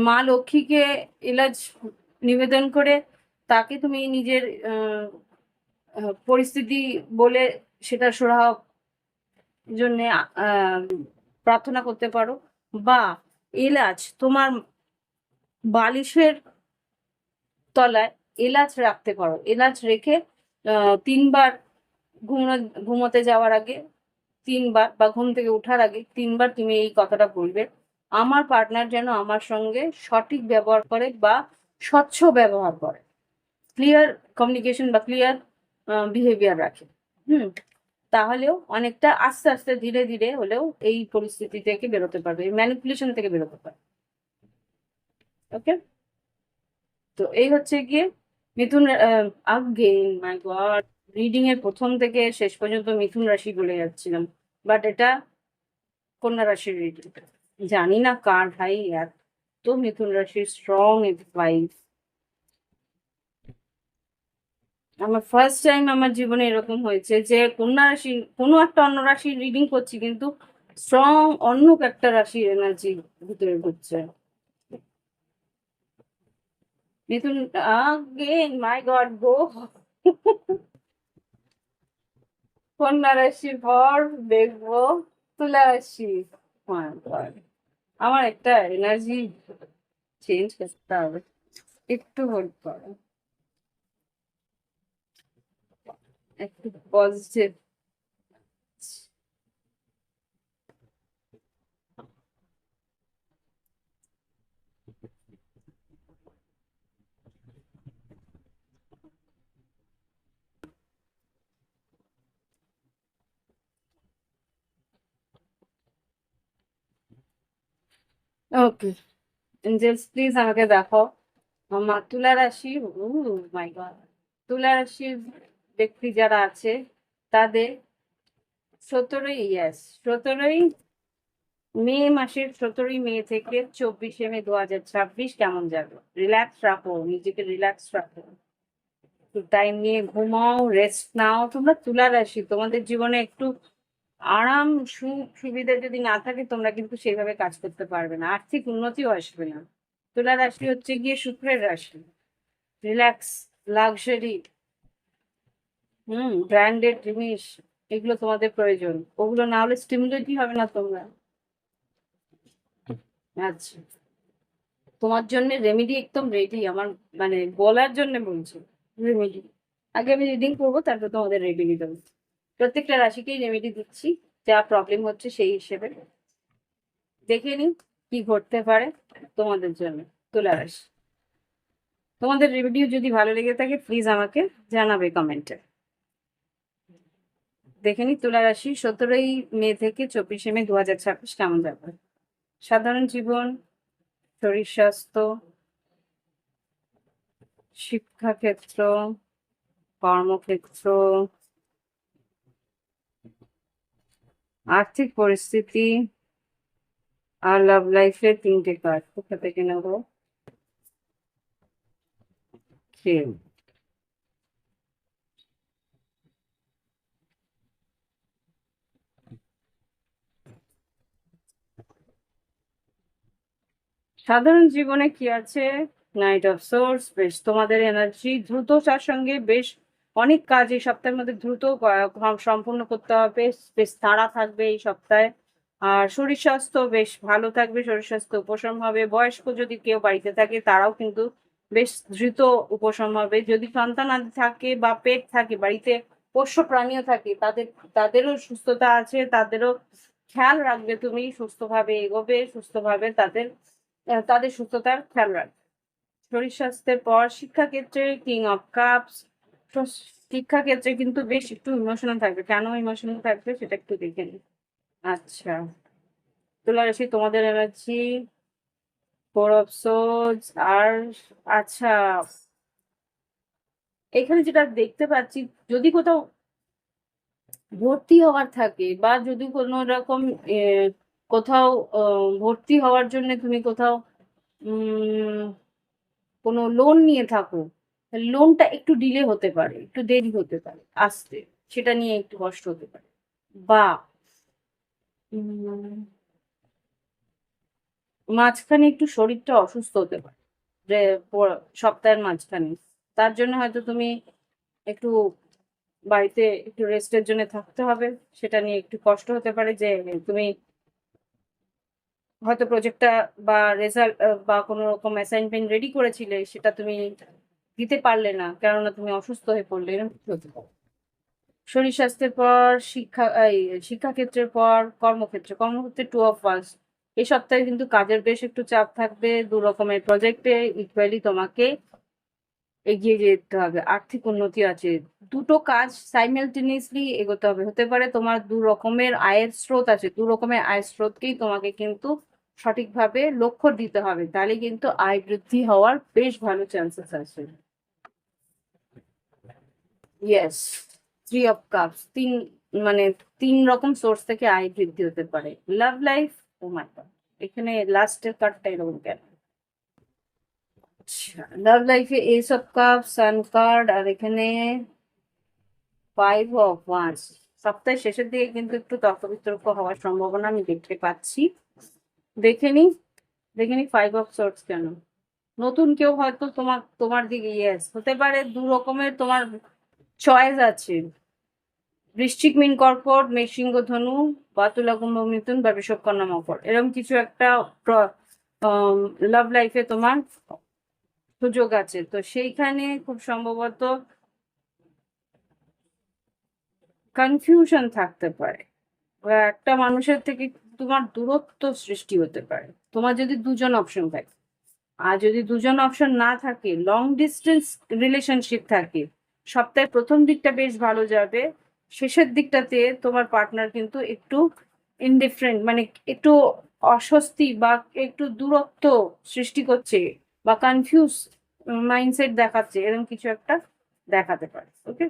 মা লক্ষ্মীকে এলাচ নিবেদন করে তাকে তুমি নিজের পরিস্থিতি বলে সেটা সুরাহা জন্য প্রার্থনা করতে পারো। বা এলাচ তোমার বালিশের তলায় এলাচ রাখতে পারো, এলাচ রেখে 3 বার ঘুমোতে যাওয়ার আগে 3বার বা ঘুম থেকে ওঠার আগে 3বার তুমি এই কথাটা বলবে, আমার পার্টনার যেন আমার সঙ্গে সঠিক ব্যবহার করে বা স্বচ্ছ ব্যবহার করে, ক্লিয়ার কমিউনিকেশন বা ক্লিয়ার বিহেভিয়ার রাখে। তাহলেও অনেকটা আস্তে আস্তে ধীরে ধীরে হলেও এই পরিস্থিতি থেকে বেরোতে পারবে, এই ম্যানিপুলেশন থেকে বেরোতে পারবে। ওকে, তো এই হচ্ছে গিয়ে মিথুন। আগেন মাই গড, রিডিং এর প্রথম থেকে শেষ পর্যন্ত মিথুন রাশি বলে যাচ্ছিলাম, বাট এটা কন্যা রাশির রিডিং। জানি না কার ভাই এত মিথুন রাশির স্ট্রং ভাইব। আমার ফার্স্ট টাইম আমার জীবনে এরকম হয়েছে যে কন্যা রাশি কোনো একটা অন্য রাশির রিডিং করছি, কিন্তু স্ট্রং অন্য একটা রাশির এনার্জি ভিতরে ঢুকছে। মিথুন, আগেন মাই গড গো। কন্যা রাশির পর দেখবো তুলা রাশি। My God, আমার একটা এনার্জি চেঞ্জ করতে হবে, একটু হোল্ড করো, একটু পজিটিভ। ওকে, এঞ্জেলস প্লিজ আমাকে দেখো আমার তুলা রাশি। ও মাই গড, তুলা রাশির ব্যক্তি যারা আছে তাদের 17ই মে থেকে 24শে মে 2026 কেমন যাবে? রিল্যাক্স রাখো, নিজেকে রিল্যাক্স রাখো, একটু টাইম নিয়ে ঘুমাও, রেস্ট নাও। তোমরা তুলা রাশি, তোমাদের জীবনে একটু আরাম সুখ সুবিধা যদি না থাকে তোমরা কিন্তু সেইভাবে কাজ করতে পারবে না, আর্থিক উন্নতিও আসবে না। তুলা রাশি হচ্ছে গিয়ে শুক্রের রাশি, রিল্যাক্স, লাক্সারি, ব্র্যান্ডেড জিনিস, এগুলো তোমাদের প্রয়োজন। ওগুলো না হলে স্টিমুলেটই হবে না তোমরা। আচ্ছা, তোমার জন্য রেমেডি একদম রেডি আমার, মানে বলার জন্য বলছি রেমেডি। আগে আমি রিডিং করবো, তারপর তোমাদের রেমেডি দেবো। প্রত্যেকটা রাশিকেই রেমেডি দিচ্ছি, যা প্রবলেম হচ্ছে সেই হিসেবে। দেখে নিই কি ঘটতে পারে তোমাদের জন্য। তুলা রাশি, তোমাদের রিভিউ যদি ভালো লেগে থাকে প্লিজ আমাকে জানাবে কমেন্টে। দেখে নিই তুলা রাশি 17ই মে থেকে 24শে মে 2026 কেমন যাবে। সাধারণ জীবন, শরীর স্বাস্থ্য, শিক্ষাক্ষেত্র, কর্মক্ষেত্র, আর্থিক পরিস্থিতি আর লাভ লাইফের 3টে কার্ড কোথা থেকে নেব? সাধারণ জীবনে কি আছে? নাইট অফ সোর্স, বেশ তোমাদের এনার্জি দ্রুততার সঙ্গে বেশ অনেক কাজ এই সপ্তাহের মধ্যে দ্রুত সম্পূর্ণ করতে হবে, বেশ তাড়া থাকবে এই সপ্তাহে। আর শরীর স্বাস্থ্য বেশ ভালো থাকবে, শরীর স্বাস্থ্য উপশম হবে। বয়স্ক যদি কেউ বাড়িতে থাকে তারাও কিন্তু বেশ দ্রুত উপশম হবে। যদি সন্তান আদি থাকে বা পেট থাকে বাড়িতে, পোষ্য প্রাণীও থাকে, তাদেরও সুস্থতা আছে, তাদেরও খেয়াল রাখবে তুমি, সুস্থভাবে এগোবে, সুস্থভাবে তাদের সুস্থতার খেয়াল রাখবে। শরীর স্বাস্থ্যের পর শিক্ষাক্ষেত্রে কিং অফ কাপস, শিক্ষাক্ষেত্রে কিন্তু বেশ একটু ইমোশনাল থাকবে। কেন ইমোশনাল থাকবে সেটা একটু দেখে নিই। আচ্ছা, তুলা রাশি তোমাদের এনার্জি 4 অফ সোর্ডস আর, আচ্ছা, এখানে যেটা দেখতে পাচ্ছি, যদি কোথাও ভর্তি হওয়ার থাকে বা যদি কোনো রকম কোথাও ভর্তি হওয়ার জন্য তুমি কোথাও কোনো লোন নিয়ে থাকো, লোনটা একটু ডিলে হতে পারে, একটু দেরি হতে পারে আসতে, সেটা নিয়ে একটু কষ্ট হতে পারে। বা উম, মাঝখানে একটু শরীরটা অসুস্থ হতে পারে, যে সপ্তাহের মাঝখানে, তার জন্য হয়তো তুমি একটু বাড়িতে একটু রেস্টের জন্য থাকতে হবে। সেটা নিয়ে একটু কষ্ট হতে পারে যে তুমি হয়তো প্রজেক্টটা বা রেজাল্ট বা কোনো রকম অ্যাসাইনমেন্ট রেডি করেছিলে, সেটা তুমি দিতে পারলে না কেননা তুমি অসুস্থ হয়ে পড়লে, এরকম কিছু হতে পারে। শরীর স্বাস্থ্যের পর শিক্ষাক্ষেত্রের পর কর্মক্ষেত্রে 2 অফ ওয়ান্স। এই সপ্তাহে কিন্তু কাজের বেশ একটু চাপ থাকবে, 2 রকমের প্রজেক্টে ইকুয়ালি তোমাকে এগিয়ে যেতে হবে। আর্থিক উন্নতি আছে, দুটো কাজ সাইমেলটেনিয়াসলি এগোতে হবে। হতে পারে তোমার 2 রকমের আয়ের স্রোত আছে, 2 রকমের আয়ের স্রোতকেই তোমাকে কিন্তু সঠিকভাবে লক্ষ্য দিতে হবে, তাহলে কিন্তু আয় বৃদ্ধি হওয়ার বেশ ভালো চান্সেস আছে। ইয়েস, 3 অফ কাপস, মানে 3 রকম সোর্স থেকে আয় বৃদ্ধি হতে পারে। লাভ লাইফ, ও মাই গড, এখানে লাস্টের কার্ডটা এরকম কেন? আচ্ছা, লাভ লাইফে ace of cup, sun card, আর এখানে 5 অফ ওয়ান্স। সপ্তাহের শেষের দিকে কিন্তু একটু তর্ক বিতর্ক হওয়ার সম্ভাবনা আমি দেখতে পাচ্ছি। দেখে নি 5 অফ সোর্স কেন? নতুন কেউ হয়তো তোমার দিকে, ইয়েস, হতে পারে 2 রকমের তোমার চয়েস আছে। বৃশ্চিক, মীন, কর্কট, মেষ, সিংহ, ধনু, বা তুলা, কুম্ভ, মিথুন, বা বৃষভ, কন্যা, মকর, এরকম কিছু একটা লাভ লাইফে তোমার সুযোগ আছে। তো সেইখানে খুব সম্ভবত কনফিউশন থাকতে পারে, বা একটা মানুষের থেকে তোমার দূরত্ব সৃষ্টি হতে পারে। তোমার যদি 2জন অপশন থাকে, আর যদি 2জন অপশন না থাকে, লং ডিস্টেন্স রিলেশনশিপ থাকে, সপ্তাহের প্রথম দিকটা বেশ ভালো যাবে, শেষের দিকটাতে তোমার পার্টনার কিন্তু একটু ইনডিফারেন্ট, মানে একটু অস্বস্তি বা একটু দূরত্ব সৃষ্টি করছে, বা কনফিউজ মাইন্ডসেট দেখাচ্ছে, এরকম কিছু একটা দেখাতে পারে। ওকে,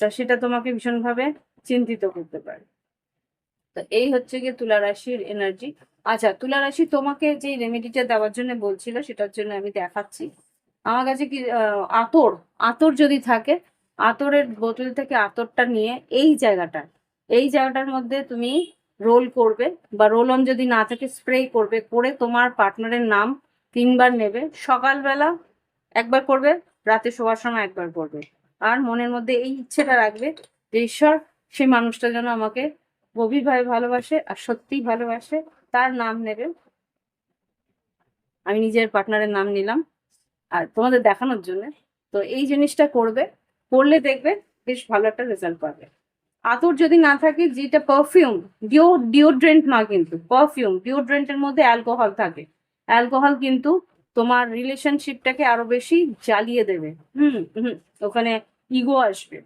তো সেটা তোমাকে ভীষণভাবে চিন্তিত করতে পারে। তো এই হচ্ছে গিয়ে তুলা রাশির এনার্জি। আচ্ছা, তুলা রাশি তোমাকে যে রেমেডিটা দেওয়ার জন্য বলছিল, সেটার জন্য আমি দেখাচ্ছি। আমার কাছে কি আতর, আতর যদি থাকে, আতরের বোতল থেকে আতরটা নিয়ে এই জায়গাটার মধ্যে তুমি রোল করবে, বা রোল অন যদি না থাকে স্প্রে করবে, করে তোমার পার্টনারের নাম 3বার নেবে। সকালবেলা একবার করবে, রাতে শোয়ার সময় একবার করবে, আর মনের মধ্যে এই ইচ্ছেটা রাখবে যে ঈশ্বর, সেই মানুষটা যেন আমাকে গভীরভাবে ভালোবাসে আর সত্যিই ভালোবাসে, তার নাম নেবে। আমি নিজের পার্টনারের নাম নিলাম আর তোমাদের দেখানোর জন্য। তো এই জিনিসটা করবে, করলে দেখবে বেশ ভালো একটা রেজাল্ট পাবে। আতর যদি না থাকে, যেটা পারফিউম, ডিওড্রেন্ট নয় কিন্তু পারফিউম, ডিওড্রেন্টের মধ্যে অ্যালকোহল থাকে, অ্যালকোহল কিন্তু তোমার রিলেশনশিপটাকে আরো বেশি জ্বালিয়ে দেবে। হুম হুম, ওখানে ইগো আসবে,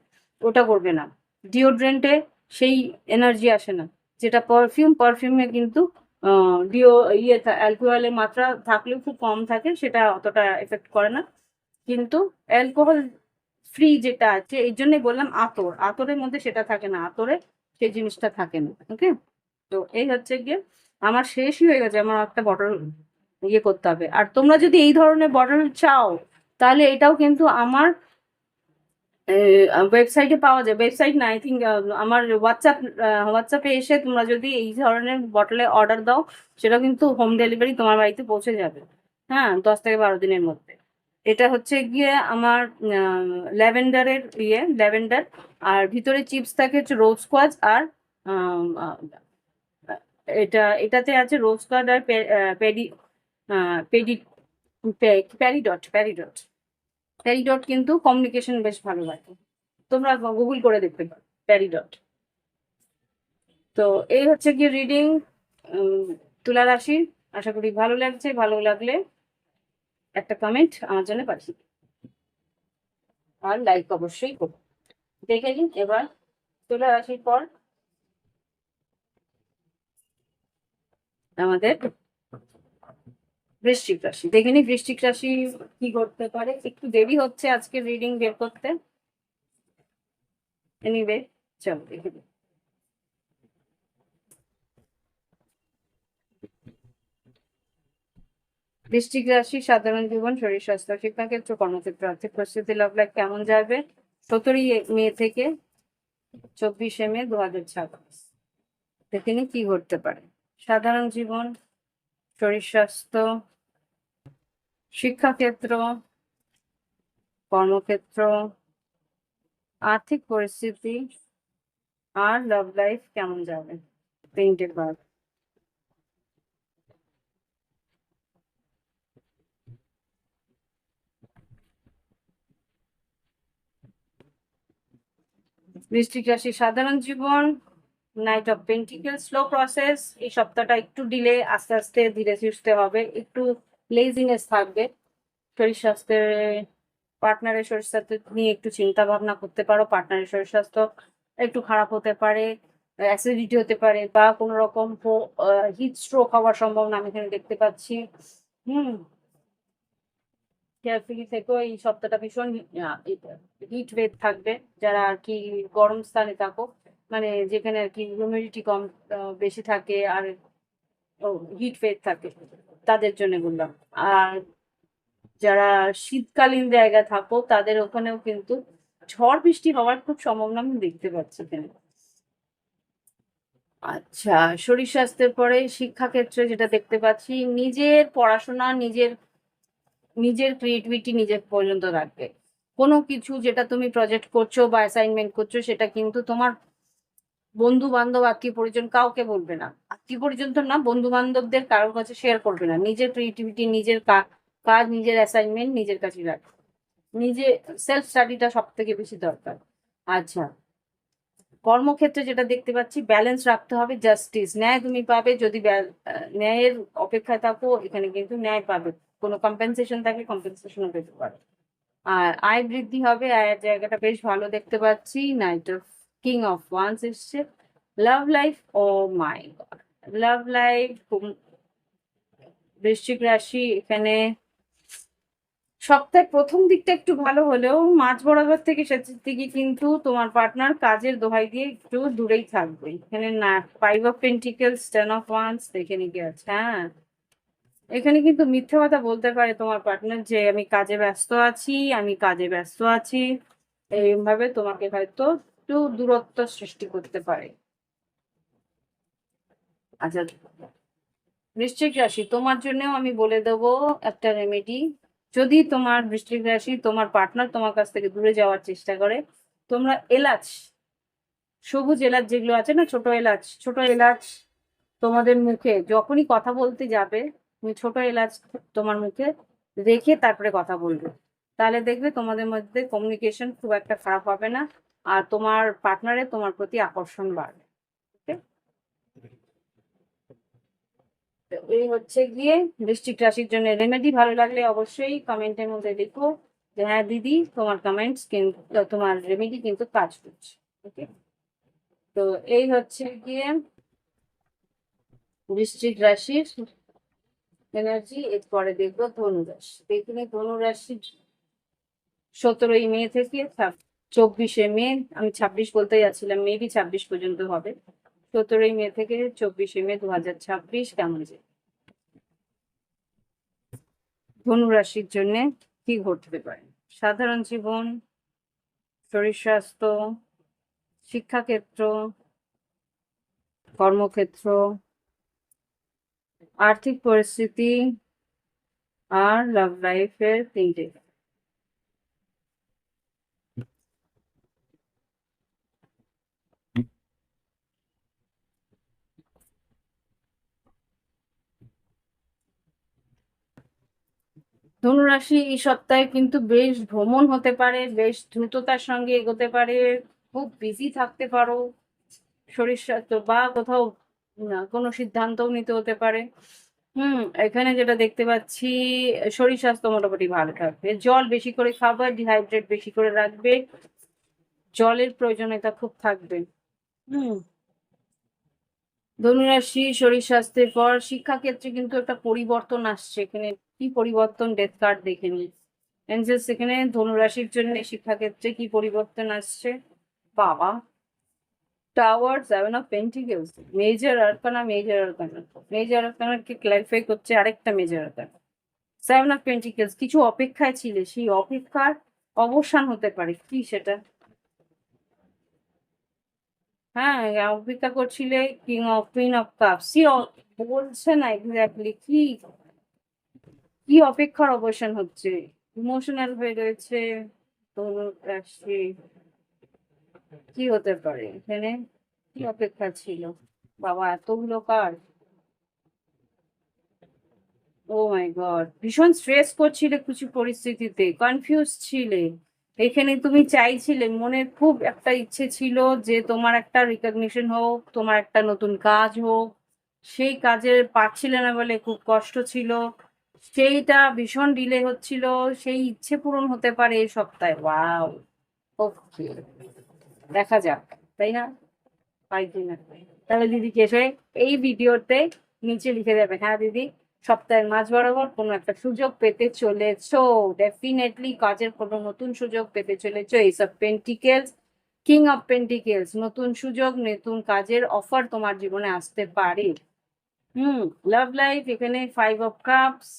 ওটা করবে না। ডিওড্রেন্টে সেই এনার্জি আসে না, যেটা পারফিউমে কিন্তু ডিও অ্যালকোহলের মাত্রা থাকলেও খুব কম থাকে, সেটা অতটা এফেক্ট করে না। কিন্তু অ্যালকোহল ফ্রি যেটা আছে, এই জন্যই বললাম আতর, আতরের মধ্যে সেটা থাকে না, আতরে সেই জিনিসটা থাকে না। ওকে, তো এই হচ্ছে গিয়ে, আমার শেষই হয়ে গেছে, আমার একটা বটল ইয়ে করতে হবে। আর তোমরা যদি এই ধরনের বটল চাও, তাহলে এটাও কিন্তু আমার ওয়েবসাইটে পাওয়া যায়। ওয়েবসাইট না, আই থিঙ্ক আমার হোয়াটসঅ্যাপে এসে তোমরা যদি এই ধরনের বটলে অর্ডার দাও, সেটা কিন্তু হোম ডেলিভারি তোমার বাড়িতে পৌঁছে যাবে। হ্যাঁ, 10 থেকে 12 দিনের মধ্যে। এটা হচ্ছে গিয়ে আমার ল্যাভেন্ডার, আর ভিতরে চিপস থাকে হচ্ছে রোজ স্কোয়াচ, আর আম, আহ, এটাতে আছে রোজ স্কোয়াচ আর পেডি পেডি প্যারিডট। প্যারিডট কিন্তু কমিউনিকেশন বেশ ভালো লাগে, তোমরা গুগল করে দেখতে পারো প্যারিডট। তো এই হচ্ছে গিয়ে রিডিং তুলা রাশির। আশা করি ভালো লাগছে, ভালো লাগলে একটা কমেন্ট আমার জন্য পাঠিয়ে দিও। আর লাইক অবশ্যই করো। দেখে নিন এবার তুলা রাশির পর আমাদের বৃশ্চিক রাশি। দেখে নিই বৃশ্চিক রাশি কি করতে পারে। একটু দেরি হচ্ছে আজকে রিডিং বের করতে, এনিওয়ে চলো দেখে নিই। বৃশ্চিক রাশি, সাধারণ জীবন, শরীর স্বাস্থ্য, শিক্ষাক্ষেত্র, কর্মক্ষেত্র, আর্থিক পরিস্থিতি, লাভ লাইফ কেমন যাবে 17 মে থেকে 24 মে 2026। দেখে নিই কি ঘটতে পারে। সাধারণ জীবন, শরীর স্বাস্থ্য, শিক্ষাক্ষেত্র, কর্মক্ষেত্র, আর্থিক পরিস্থিতি, আর লাভ লাইফ কেমন যাবে। 3বার। বৃশ্চিক রাশি সাধারণ জীবন, knight of pentacle, slow process. এই সপ্তাহটা একটু ডিলে, আস্তে আস্তে ধীরে সুস্থে হবে, একটু লেজিনেস থাকবে। শরীর স্বাস্থ্যের, পার্টনারের শরীর স্বাস্থ্য নিয়ে একটু চিন্তা ভাবনা করতে পারো। পার্টনারের শরীর স্বাস্থ্য একটু খারাপ হতে পারে, অ্যাসিডিটি হতে পারে, বা কোনো রকম হিট স্ট্রোক হওয়ার সম্ভাবনা আমি এখানে দেখতে পাচ্ছি। হুম, কেয়ারফুলি থেকো। এই সপ্তাহটা ভীষণ হিট ওয়েভ থাকবে। যারা আর কি গরম স্থানে থাকো, মানে যেখানে আর কি হিউমিডিটি কম, বেশি থাকে, আর হিট ওয়েভ থাকে, তাদের জন্য বললাম। আর যারা শীতকালীন জায়গা থাকো, তাদের ওখানেও কিন্তু ঝড় বৃষ্টি হওয়ার খুব সম্ভাবনা আমি দেখতে পাচ্ছি এখানে। আচ্ছা, শরীর স্বাস্থ্যের পরে শিক্ষাক্ষেত্রে যেটা দেখতে পাচ্ছি, নিজের পড়াশোনা, নিজের নিজের ক্রিয়েটিভিটি নিজের পর্যন্ত রাখবে। কোনো কিছু যেটা তুমি প্রজেক্ট করছো বা অ্যাসাইনমেন্ট করছো, সেটা কিন্তু তোমার বন্ধু বান্ধব, আত্মীয় পরিজন কাউকে বলবে না। আত্মীয় পরিজন তো না, বন্ধু বান্ধবদের কারোর কাছে শেয়ার করবে না। নিজের ক্রিয়েটিভিটি, নিজের কাজ, নিজের অ্যাসাইনমেন্ট নিজের কাছে রাখবে। নিজে সেলফ স্টাডিটা সব থেকে বেশি দরকার। আচ্ছা, কর্মক্ষেত্রে যেটা দেখতে পাচ্ছি, ব্যালেন্স রাখতে হবে। জাস্টিস, ন্যায় তুমি পাবে। যদি ন্যায়ের অপেক্ষায় থাকো, এখানে কিন্তু ন্যায় পাবে। কোনো কম্পেনসেশন থাকলে কম্পেনসেশনও পেতে পারো। আর আয় বৃদ্ধি হবে, আয়ের জায়গাটা বেশ ভালো দেখতে পাচ্ছি। Night of king of once এসছে। লাভ লাইফ, ও মাই গড, লাভ লাইফ, বৃশ্চিক রাশি এখানে সপ্তাহের প্রথম দিকটা একটু ভালো হলেও মাঝ বরাবর থেকে শেষের দিকে কিন্তু তোমার পার্টনার কাজের দোহাই দিয়ে একটু দূরেই থাকবে। এখানে না, 5 অফ পেন্টিকেলস, 10 অফ ওয়ান্স দেখে নিকে আছে। হ্যাঁ, এখানে কিন্তু মিথ্যে কথা বলতে পারে তোমার পার্টনার, যে আমি কাজে ব্যস্ত আছি, আমি কাজে ব্যস্ত আছি। এইভাবে তোমাকে হয়তো একটু দূরত্ব সৃষ্টি করতে পারে। আচ্ছা, বৃশ্চিক রাশি তোমার জন্যও আমি বলে দেবো একটা রেমেডি। যদি তোমার বৃশ্চিক রাশি, তোমার পার্টনার তোমার কাছ থেকে দূরে যাওয়ার চেষ্টা করে, তোমরা এলাচ, সবুজ এলাচ যেগুলো আছে না, ছোট এলাচ, ছোট এলাচ তোমাদের মুখে যখনই কথা বলতে যাবে, তুমি ছোট এলাচ তোমার মুখে রেখে তারপরে কথা বলবে। তাহলে দেখবে তোমাদের মধ্যে কমিউনিকেশন খুব একটা খারাপ হবে না, আর তোমার পার্টনারে তোমার প্রতি আকর্ষণ বাড়বে। ওকে, এই হচ্ছে গিয়ে বৃশ্চিক রাশির জন্য রেমেডি। ভালো লাগলে অবশ্যই কমেন্টের মধ্যে লিখো যে হ্যাঁ দিদি, তোমার কমেন্টস কিন্তু, তোমার রেমেডি কিন্তু কাজ করছে। ওকে, তো এই হচ্ছে গিয়ে বৃশ্চিক রাশির এনার্জি। এরপরে দেখবো ধনুরাশি। দেখুন, ধনুরাশি 17ই মে থেকে 24শে মে, আমি 26 বলতে যাচ্ছিলাম, মেবি 26 পর্যন্ত হবে। 17ই মে থেকে 24শে মে 2026 কেমন যায় ধনুরাশির জন্য, কি ঘটতে পারে? সাধারণ জীবন, শরীর স্বাস্থ্য, শিক্ষাক্ষেত্র, কর্মক্ষেত্র, আর্থিক পরিস্থিতি, আর লাভ লাইফের 3টে। ধনুরাশি এই সপ্তাহে কিন্তু বেশ ভ্রমণ হতে পারে, বেশ দ্রুততার সঙ্গে এগোতে পারে, খুব বিজি থাকতে পারো। শরীর স্বাস্থ্য বা কোথাও কোনো সিদ্ধান্তও নিতে হতে পারে। এখানে যেটা দেখতে পাচ্ছি, শরীর স্বাস্থ্য মোটামুটি ভালো থাকবে। জল বেশি করে খাবার, ডিহাইড্রেট বেশি করে রাখবে, জলের প্রয়োজনীয়তা খুব থাকবে। হুম, ধনুরাশি শরীর স্বাস্থ্যের পর শিক্ষাক্ষেত্রে কিন্তু একটা পরিবর্তন আসছে। এখানে কি পরিবর্তন, ডেথ কার্ড দেখে নিই। এঞ্জেলস এখানে ধনুরাশির জন্য শিক্ষাক্ষেত্রে কি পরিবর্তন আসছে। বাবা, tower, 7 of pentacles, major arcana, major arcana, major আরকানাকে ক্লারিফাই করছে আরেকটা মেজর আরকানা। 7 অফ পেন্টিকেলস, কিছু অপেক্ষায় ছিলে, সেই অপেক্ষার অবসান হতে পারে। কি সেটা? হ্যাঁ, অপেক্ষা করছিলে কুইন অফ কাপস। বলছে না এক্স্যাক্টলি কি, কি অপেক্ষার অবসান হচ্ছে। ইমোশনাল হয়ে রয়েছে ধনুরাশি। কি হতে পারে এখানে, কি অপেক্ষা ছিল? বাবা, এতগুলো কার্ড। ও মাই গড, ভীষণ স্ট্রেস করছিলে কিছু পরিস্থিতিতে, কনফিউজ ছিলে। এখানে তুমি চাইছিলে, মনে খুব একটা ইচ্ছে ছিল যে তোমার একটা রিকগনিশন হোক, তোমার একটা নতুন কাজ হোক, সেই কাজের পাচ্ছিলে না বলে খুব কষ্ট ছিল, সেইটা ভীষণ ডিলে হচ্ছিল, সেই ইচ্ছে পূরণ হতে পারে এই সপ্তাহে। ওয়াও, ওকে, দেখা যাক, তাই না? পাইছি না, তাহলে দিদিকে এসে এই ভিডিওতে নিচে লিখে দেবে, হ্যাঁ দিদি সপ্তাহের মাঝ বরাবর কোনো একটা সুযোগ পেতে চলেছো, ডেফিনেটলি কাজের কোনো নতুন সুযোগ পেতে চলেছো। Ace of pentacles, king of pentacles, নতুন সুযোগ, নতুন কাজের অফার তোমার জীবনে আসতে পারে। লাভ লাইফ, এখানে 5 of Cups,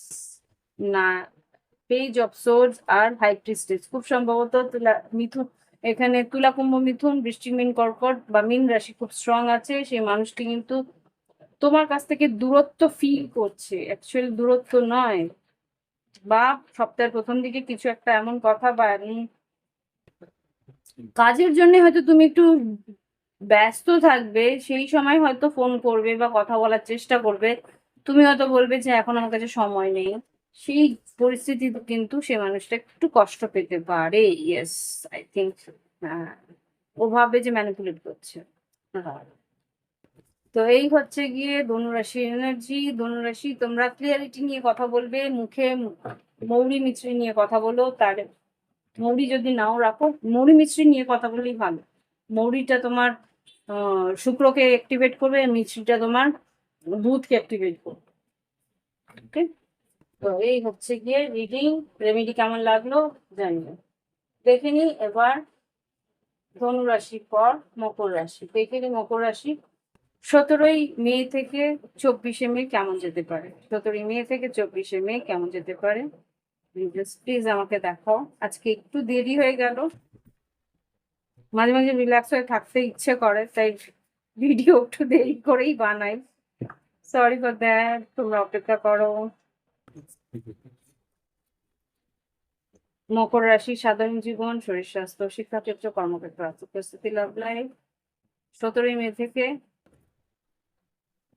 না, পেজ অফ সোর্ডস আর হাই প্রিস্টেস, খুব সম্ভবত মিথুন, এখানে তুলা কুম্ভ মিথুন বৃষ্টি মীন কর্কট বা মীন রাশি খুব স্ট্রং আছে। সেই মানুষটি কিন্তু তোমার কাছ থেকে দূরত্ব ফিল করছে, অ্যাকচুয়ালি দূরত্ব নয়, বা সপ্তাহের প্রথম দিকে কিছু একটা এমন কথা বা কাজের জন্য হয়তো তুমি একটু ব্যস্ত থাকবে, সেই সময় হয়তো ফোন করবে বা কথা বলার চেষ্টা করবে, তুমি হয়তো বলবে যে এখন আমার কাছে সময় নেই, সেই পরিস্থিতি কিন্তু সে মানুষটা একটু কষ্ট পেতে পারে। Yes, I think. হ্যাঁ, ও ভাবে যে ম্যানিপুলেট করছে। হ্যাঁ, তো এই হচ্ছে গিয়ে ধনুরাশি এনার্জি। ধনুরাশি, তোমরা ক্লিয়ারিটি নিয়ে কথা বলবে, মুখে মৌরি মিছরি নিয়ে কথা বলো, তার মৌরি যদি নাও রাখো, মৌরি মিছরি নিয়ে কথা বললেই ভালো। মৌরিটা তোমার শুক্রকে অ্যাক্টিভেট করবে, মিছরিটা তোমার বুধকে অ্যাক্টিভেট করবে। ওকে, তো এই হচ্ছে গিয়ে রিডিং। রেমেডি কেমন লাগলো জানিও। দেখে নি এবার ধনুরাশির পর মকর রাশি। দেখে নি মকর রাশি 17ই মে থেকে 24শে মে কেমন যেতে পারে। 17ই মে থেকে 24শে মে কেমন যেতে পারে, প্লিজ আমাকে দেখাও। আজকে একটু দেরি হয়ে গেল, মাঝে মাঝে রিল্যাক্স হয়ে থাকতে ইচ্ছে করে, তাই ভিডিও একটু দেরি করেই বানাই। সরি ফর দ্যাট, তোমরা অপেক্ষা করো। মকর রাশি, সাধারণ জীবন, শরীর স্বাস্থ্য, শিক্ষাক্ষেত্র, কর্মক্ষেত্র, প্রস্তুতি, লাভ লাইফ। 17ই মে থেকে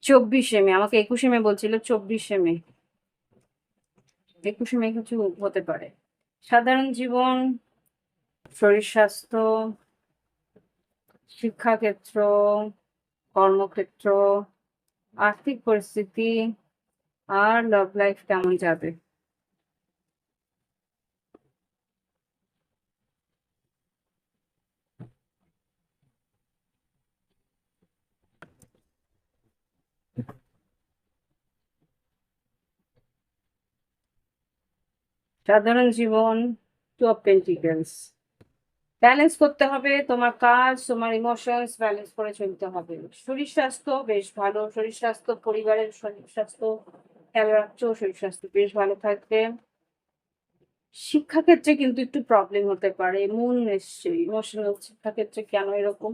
24শে মে, আমাকে 21শে মে বলছিল, 24শে মে, 21শে মে কিছু হতে পারে। সাধারণ জীবন, শরীর স্বাস্থ্য, শিক্ষাক্ষেত্র, কর্মক্ষেত্র, আর্থিক পরিস্থিতি আর লাভ লাইফ কেমন যাবে। সাধারণ জীবন, 2 of Pentacles, ব্যালেন্স করতে হবে, তোমার কাজ তোমার ইমোশনস ব্যালেন্স করে চলতে হবে। শরীর স্বাস্থ্য বেশ ভালো, শরীর স্বাস্থ্য, পরিবারের শরীর স্বাস্থ্য খেয়াল রাখছো, শরীর স্বাস্থ্য বেশ ভালো থাকবে। শিক্ষাক্ষেত্রে কিন্তু একটু প্রবলেম হতে পারে, মন এসছে ইমোশনাল। শিক্ষাক্ষেত্রে কেন এরকম,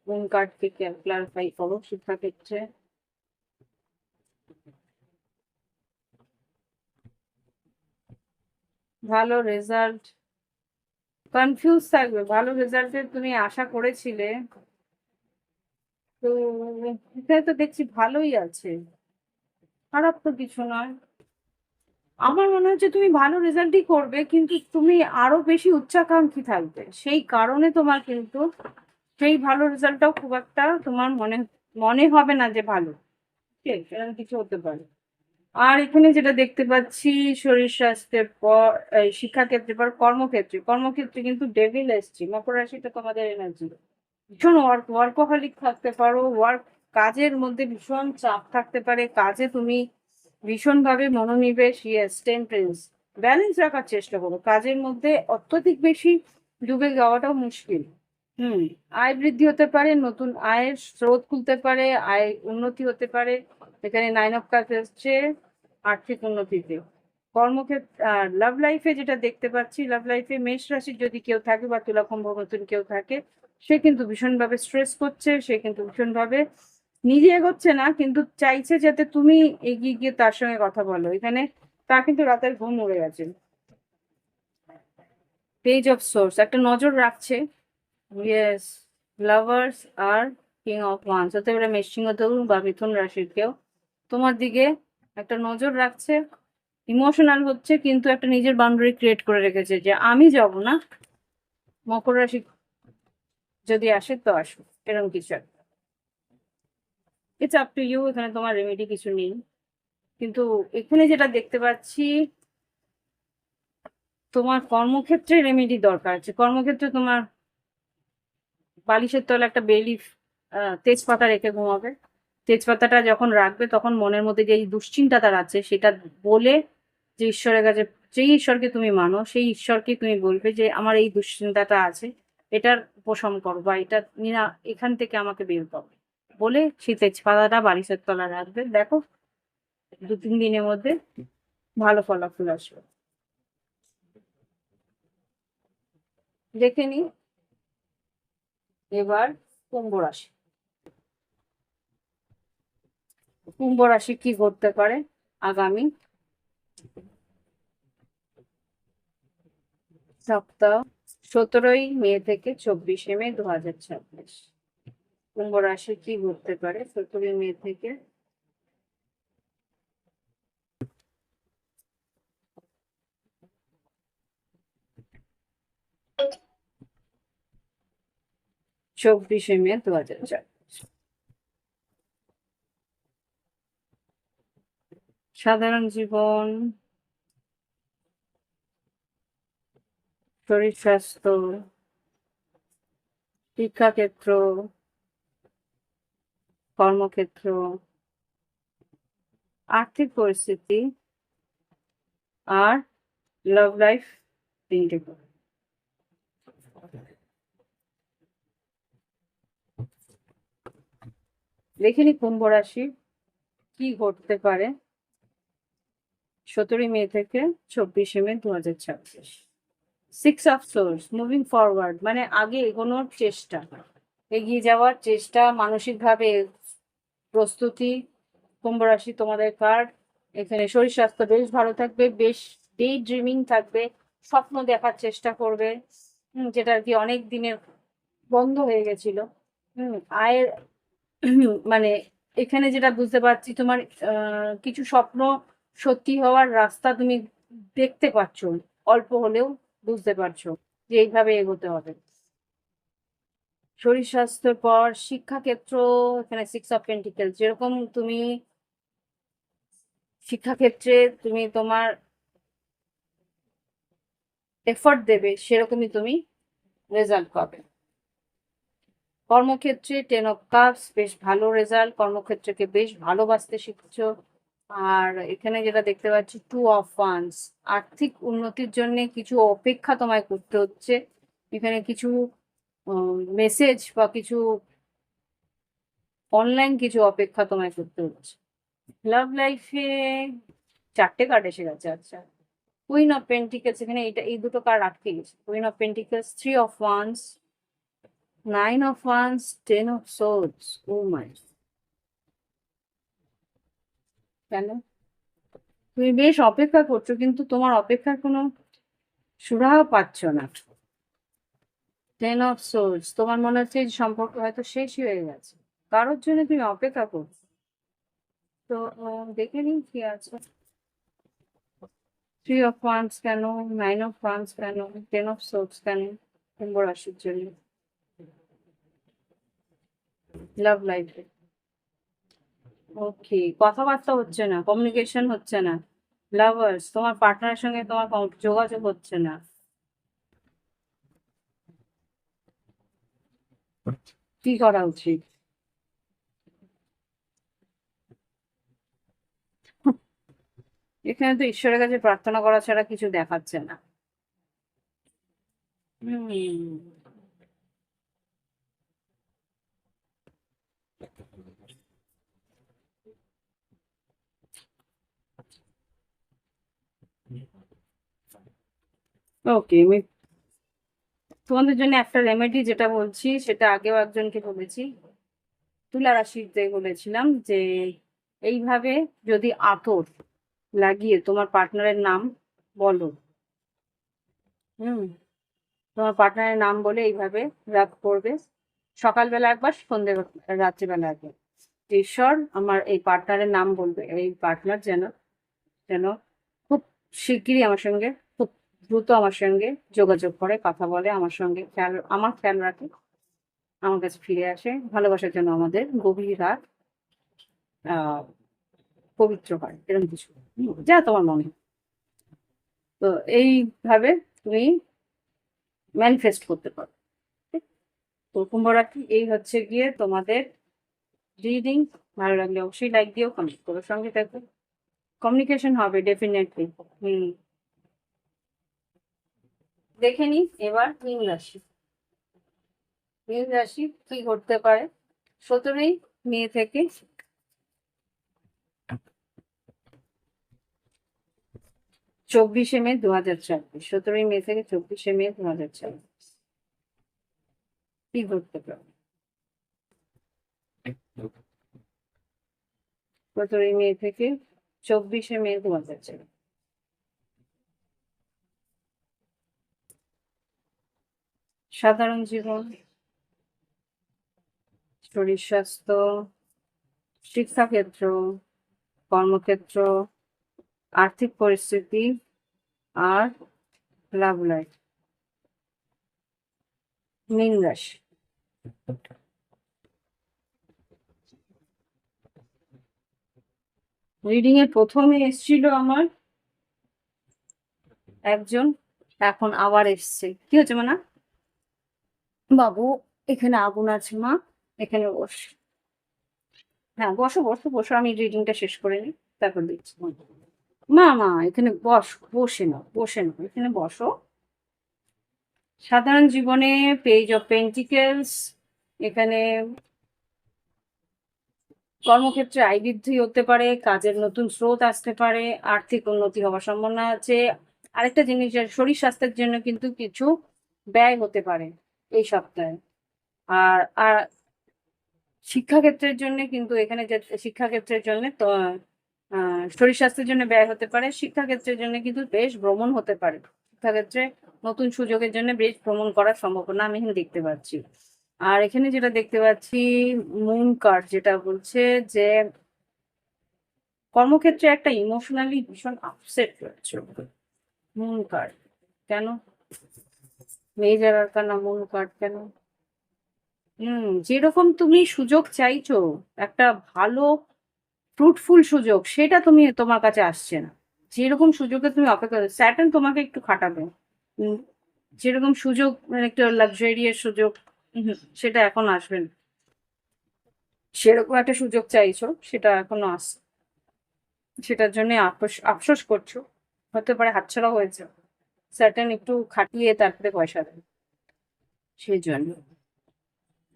মন কার্ডকে ক্লারিফাই করো শিক্ষাক্ষেত্রে। ভালো রেজাল্ট, কনফিউজ থাকবে, ভালো রেজাল্টের তুমি আশা করেছিলে, তো এখানে তো দেখছি ভালোই আছে, খারাপ তো কিছু নয়। আমার মনে হচ্ছে তুমি ভালো রেজাল্টই করবে, কিন্তু তুমি আরো বেশি উচ্চাকাঙ্ক্ষী থাকবে, সেই কারণে তোমার কিন্তু সেই ভালো রেজাল্টটাও খুব একটা তোমার মনে মনে হবে না যে ভালো। ঠিক আছে, এরকম কিছু হতে পারে। আর এখানে যেটা দেখতে পাচ্ছি, শরীর স্বাস্থ্যের পর শিক্ষাক্ষেত্রে পর কর্মক্ষেত্রে, কর্মক্ষেত্রে কিন্তু ডেভিল এসছে। মকর রাশিটা তোমাদের এনার্জি, ভীষণ ওয়ার্কহলিক থাকতে পারো, কাজের মধ্যে ভীষণ চাপ থাকতে পারে, কাজে তুমি ভীষণভাবে মনোনিবেশ। ইয়েস, টেম্পারেন্স, ব্যালেন্স রাখার চেষ্টা করো, কাজের মধ্যে অত্যধিক বেশি ডুবে যাওয়াটাও মুশকিল। আয় বৃদ্ধি হতে পারে, নতুন আয়ের স্রোত খুলতে পারে, আয় উন্নতি হতে পারে। এখানে 9 of Cups এসছে আর্থিক উন্নতিতে। কর্মক্ষেত্র আর লাভ লাইফে যেটা দেখতে পাচ্ছি, লাভ লাইফে মেষ রাশির যদি কেউ থাকে বা তুলা কুম্ভ নতুন কেউ থাকে, সে কিন্তু ভীষণভাবে স্ট্রেস করছে, সে কিন্তু ভীষণভাবে নিজে এগোচ্ছে না, কিন্তু চাইছে যাতে তুমি এগিয়ে গিয়ে তার সঙ্গে কথা বলো। এখানে তার কিন্তু রাতের ঘুম উড়ে গেছে। পেজ অফ সোর্স, একটা নজর রাখছে। ইয়েস, লাভার্স আর কিং অফ ওয়ান্স, হতে পারে মেষসিংহ তরুণ বা মিথুন রাশির কেউ তোমার দিকে একটা নজর রাখছে, ইমোশনাল হচ্ছে, কিন্তু একটা নিজের বাউন্ডারি ক্রিয়েট করে রেখেছে যে আমি যাব না, মকর রাশি যদি আসে তো আসুক, এরকম কিছু একটা। ইটস আপ টু ইউ, এখানে তোমার রেমেডি কিছু নেই। কিন্তু এখানে যেটা দেখতে পাচ্ছি, তোমার কর্মক্ষেত্রে রেমেডি দরকার আছে। কর্মক্ষেত্রে তোমার বালিশের তলে একটা বে লিফ, তেজপাতা রেখে ঘুমাবে। তেজপাতাটা যখন রাখবে তখন মনের মধ্যে যে এই দুশ্চিন্তাটা আছে সেটা বলে, যে ঈশ্বরের কাছে, যেই ঈশ্বরকে তুমি মানো সেই ঈশ্বরকে তুমি বলবে যে আমার এই দুশ্চিন্তাটা আছে, এটার উপশম করো, বা এটা নিয়ে এখান থেকে আমাকে বের করো, বলে সেই তেজপাতাটা বালিশের তলায় রাখবে। দেখো 2-3 দিনের মধ্যে ভালো ফলাফল আসবে। দেখে নি। এবার কুম্ভ রাশি। কুম্ভ রাশি কি করতে পারে আগামী সপ্তাহ, 17ই মে থেকে 24শে মে 2026। কুম্ভ রাশি কি ঘটতে পারে 17ই মে থেকে 24শে মে 2026। সাধারণ জীবন, শরীর স্বাস্থ্য, শিক্ষাক্ষেত্র, কর্মক্ষেত্র, আর্থিক পরিস্থিতি আর লাভ লাইফ, তিনটে করে। দেখিনি কুম্ভ রাশি কি ঘটতে পারে 17ই মে থেকে 24শে মে 2026। 6 অফ সোর্স, মুভিং ফরওয়ার্ড, মানে আগে এগোনোর চেষ্টা, এগিয়ে যাওয়ার চেষ্টা, মানসিকভাবে প্রস্তুতি। কুম্ভ রাশি তোমাদের কার্ড। এখানে শরীর স্বাস্থ্য বেশ ভালো থাকবে, বেশ ডে ড্রিমিং থাকবে, স্বপ্ন দেখার চেষ্টা করবে, যেটা আর কি অনেক দিনের বন্ধ হয়ে গেছিল। আয়ের মানে এখানে যেটা বুঝতে পারছি, তোমার কিছু স্বপ্ন সত্যি হওয়ার রাস্তা তুমি দেখতে পাচ্ছ, অল্প হলেও বুঝতে পারছো যে এইভাবে এগোতে হবে। শরীর স্বাস্থ্যের পর শিক্ষাক্ষেত্র, এখানে 6 অফ পেন্টিকেলস, যেরকম তুমি শিক্ষাক্ষেত্রে তুমি তোমার এফর্ট দেবে সেরকমই তুমি রেজাল্ট পাবে। কর্মক্ষেত্রে 10 অফ কাপস, বেশ ভালো রেজাল্ট, কর্মক্ষেত্রকে বেশ ভালোবাসতে শিখছো। আর এখানে যেটা দেখতে পাচ্ছি 2 অফ ওয়ান্স, আর্থিক উন্নতির জন্য কিছু অপেক্ষা তোমায় করতে হচ্ছে। এখানে কিছু মেসেজ বা কিছু অনলাইন কিছু অপেক্ষা তোমায় করতে হচ্ছে। লাভ লাইফে 4টে কার্ড এসে গেছে। আচ্ছা, কুইন অফ পেন্টিকেলস, এখানে এটা এই দুটো কার্ড আটকে গেছে। Queen of pentacles, 3 of wands, 9 of wands, 10 of swords. Oh my, কেন তুমি বেশ অপেক্ষা করছো কিন্তু তোমার অপেক্ষার কোনো সুরাহা পাচ্ছ না। 10 অফ সোর্স, তোমার মনে হচ্ছে এই সম্পর্ক হয়তো শেষই হয়ে গেছে, কারোর জন্য তুমি অপেক্ষা করছো। তো দেখে নিন কি আছে। 3 অফ ওয়ান্স কেন, 9 অফ ওয়ান্স কেন, 10 অফ সোর্স কেন কুম্ভ রাশির জন্য লাভ লাইফে? ওকে, কথাবার্তা হচ্ছে না, কমিউনিকেশন হচ্ছে না, লাভার্স, তোমার পার্টনারের সঙ্গে তোমার যোগাযোগ হচ্ছে না। কি করা উচিত? এখানে তো ঈশ্বরের কাছে প্রার্থনা করা ছাড়া কিছু দেখাচ্ছে না। ওকে, আমি তোমাদের জন্য একটা রেমেডি যেটা বলছি সেটা আগেও একজনকে বলেছি, তুলা রাশিতে বলেছিলাম যে এইভাবে যদি আতর লাগিয়ে তোমার পার্টনারের নাম বলো, হুম, তোমার পার্টনারের নাম বলে এইভাবে রাত করবে, সকালবেলা একবার, রাত্রিবেলা একবার। ঈশ্বর, আমার এই পার্টনারের নাম বলবে, এই পার্টনার যেন যেন খুব শিগগিরই আমার সঙ্গে খুব দ্রুত আমার সঙ্গে যোগাযোগ করে, কথা বলে, আমার সঙ্গে আমার খেয়াল রাখে, আমার কাছে ফিরে আসে। ভালোবাসার জন্য আমাদের গভীর রাত আহ পবিত্র হয়, এরকম কিছু। যা তোমার মনে হয়। তো এইভাবে তুমি ম্যানিফেস্ট করতে পারো। ঠিক? তো কুম্ভ রাশি এই হচ্ছে গিয়ে তোমাদের রিডিং। ভালো লাগলে অবশ্যই লাইক দিও, কমেন্ট করো, সঙ্গে থাকো। কমিউনিকেশন হবে ডেফিনেটলি। হুম। দেখে নি এবার মীন রাশি। মীন রাশি কি করতে পারে 17ই মে থেকে 24শে মে 2024। 17ই মে থেকে 24শে মে 2024 কি করতে পারে? 17ই মে থেকে 24শে মে 2024। সাধারণ জীবন, শরীর স্বাস্থ্য, শিক্ষাক্ষেত্র, কর্মক্ষেত্র, আর্থিক পরিস্থিতি আর লাভ লাইফ। মীন রাশি রিডিং এর প্রথমে এসেছিল আমার একজন, এখন আবার এসছে। কি হচ্ছে মা? বাবু এখানে আগুন আছে মা, এখানে বস। হ্যাঁ বসো বসো বসো, আমি রিডিংটা শেষ করে নিই, তারপর দিচ্ছি। মা মা এখানে বসে নাও, বসে নাও, এখানে বসো। সাধারণ জীবনে পেজ অফ পেন্টিকেলস, এখানে কর্মক্ষেত্রে আয় বৃদ্ধি হতে পারে, কাজের নতুন স্রোত আসতে পারে, আর্থিক উন্নতি হওয়ার সম্ভাবনা আছে। আরেকটা জিনিস, শরীর স্বাস্থ্যের জন্য কিন্তু কিছু ব্যয় হতে পারে এই সপ্তাহে। আর আর শিক্ষাক্ষেত্রের জন্য কিন্তু এখানে যে শিক্ষাক্ষেত্রের জন্য তো শরীর স্বাস্থ্যের জন্য ব্যয় হতে পারে, শিক্ষাক্ষেত্রের জন্য কিন্তু বেশ ভ্রমণ হতে পারে। শিক্ষাক্ষেত্রে নতুন সুযোগের জন্য বেশ ভ্রমণ করার সম্ভাবনা আমি এখানে দেখতে পাচ্ছি। আর এখানে যেটা দেখতে পাচ্ছি, মুন কার্ড যেটা বলছে যে কর্মক্ষেত্রে একটা ইমোশনালি ভীষণ আপসেট রয়েছে। মুন কার্ড কেন? মেজর আরকানা মুন কার্ড কেন? যেরকম তুমি সুযোগ চাইছো, একটা ভালো ফ্রুটফুল সুযোগ, সেটা তোমার কাছে আসছে না। যেরকম সুযোগে তুমি অপেক্ষা, স্যাটার্ন তোমাকে একটু খাটাবে। উম, যেরকম সুযোগ, মানে একটা লাক্সারিয়াস সুযোগ, সেটা এখন আসবে না। সেরকম একটা সুযোগ চাইছো, সেটা এখনো সেটার জন্য আফসোস করছো। হতে পারে হাতছাড়া হয়েছে। স্যাটার্ন একটু খাটিয়ে তারপরে পয়সা দেয়, সেই জন্য।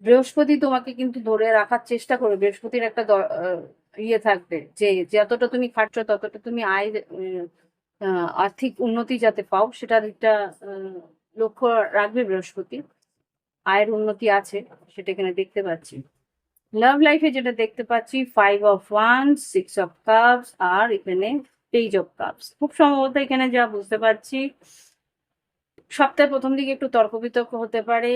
বৃহস্পতি তোমাকে কিন্তু ধরে রাখার চেষ্টা করবে। বৃহস্পতির একটা ইয়ে থাকবে যে যতটা তুমি খাটছো ততটা তুমি আর্থিক উন্নতি যাতে পাও, সেটার একটা লক্ষ্য রাখবে বৃহস্পতি। আয়ের উন্নতি আছে, সেটা এখানে দেখতে পাচ্ছি। লাভ লাইফে যেটা দেখতে পাচ্ছি, 5 of Wands, 6 of Cups, আর এখানে Page of Cups। খুব সম্ভবত এখানে যা বুঝতে পারছি, সপ্তাহের প্রথম দিকে একটু তর্ক বিতর্ক হতে পারে,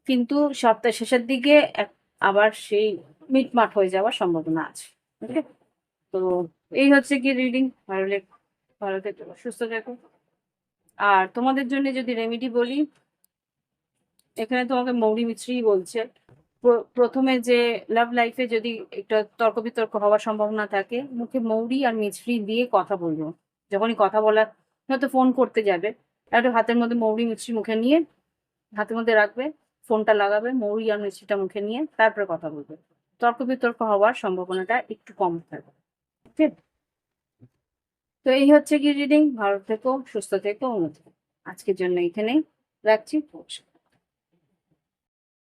কিন্তু সপ্তাহের শেষের দিকে আবার সেই মিটমাট হয়ে যাওয়ার সম্ভাবনা আছে। ওকে, তো এই হচ্ছে কি রিডিং। ভালো থেকো, সুস্থ থেকো। আর তোমাদের জন্য যদি রেমেডি বলি, এখানে তোমাকে মৌরি মিছরি বলছে। প্রথমে যে লাভ লাইফে যদি একটা তর্ক বিতর্ক হওয়ার সম্ভাবনা থাকে, মুখে মৌরি আর মিছরি দিয়ে কথা বলবো। যখনই কথা বলা, হয়তো ফোন করতে যাবে, একটু হাতের মধ্যে মৌরি মিছরি মুখে নিয়ে হাতের মধ্যে রাখবে, ফোনটা লাগাবে, মৌরি আর মিষ্টিটা মুখে নিয়ে তারপরে কথা বলবে। তর্ক বিতর্ক হওয়ার সম্ভাবনাটা একটু কম থাকবে। ঠিক? তো এই হচ্ছে কি রিডিং। ভালো থেকো, সুস্থ থেকো, উন্নতি থেকো। আজকের জন্য এখানেই রাখছি।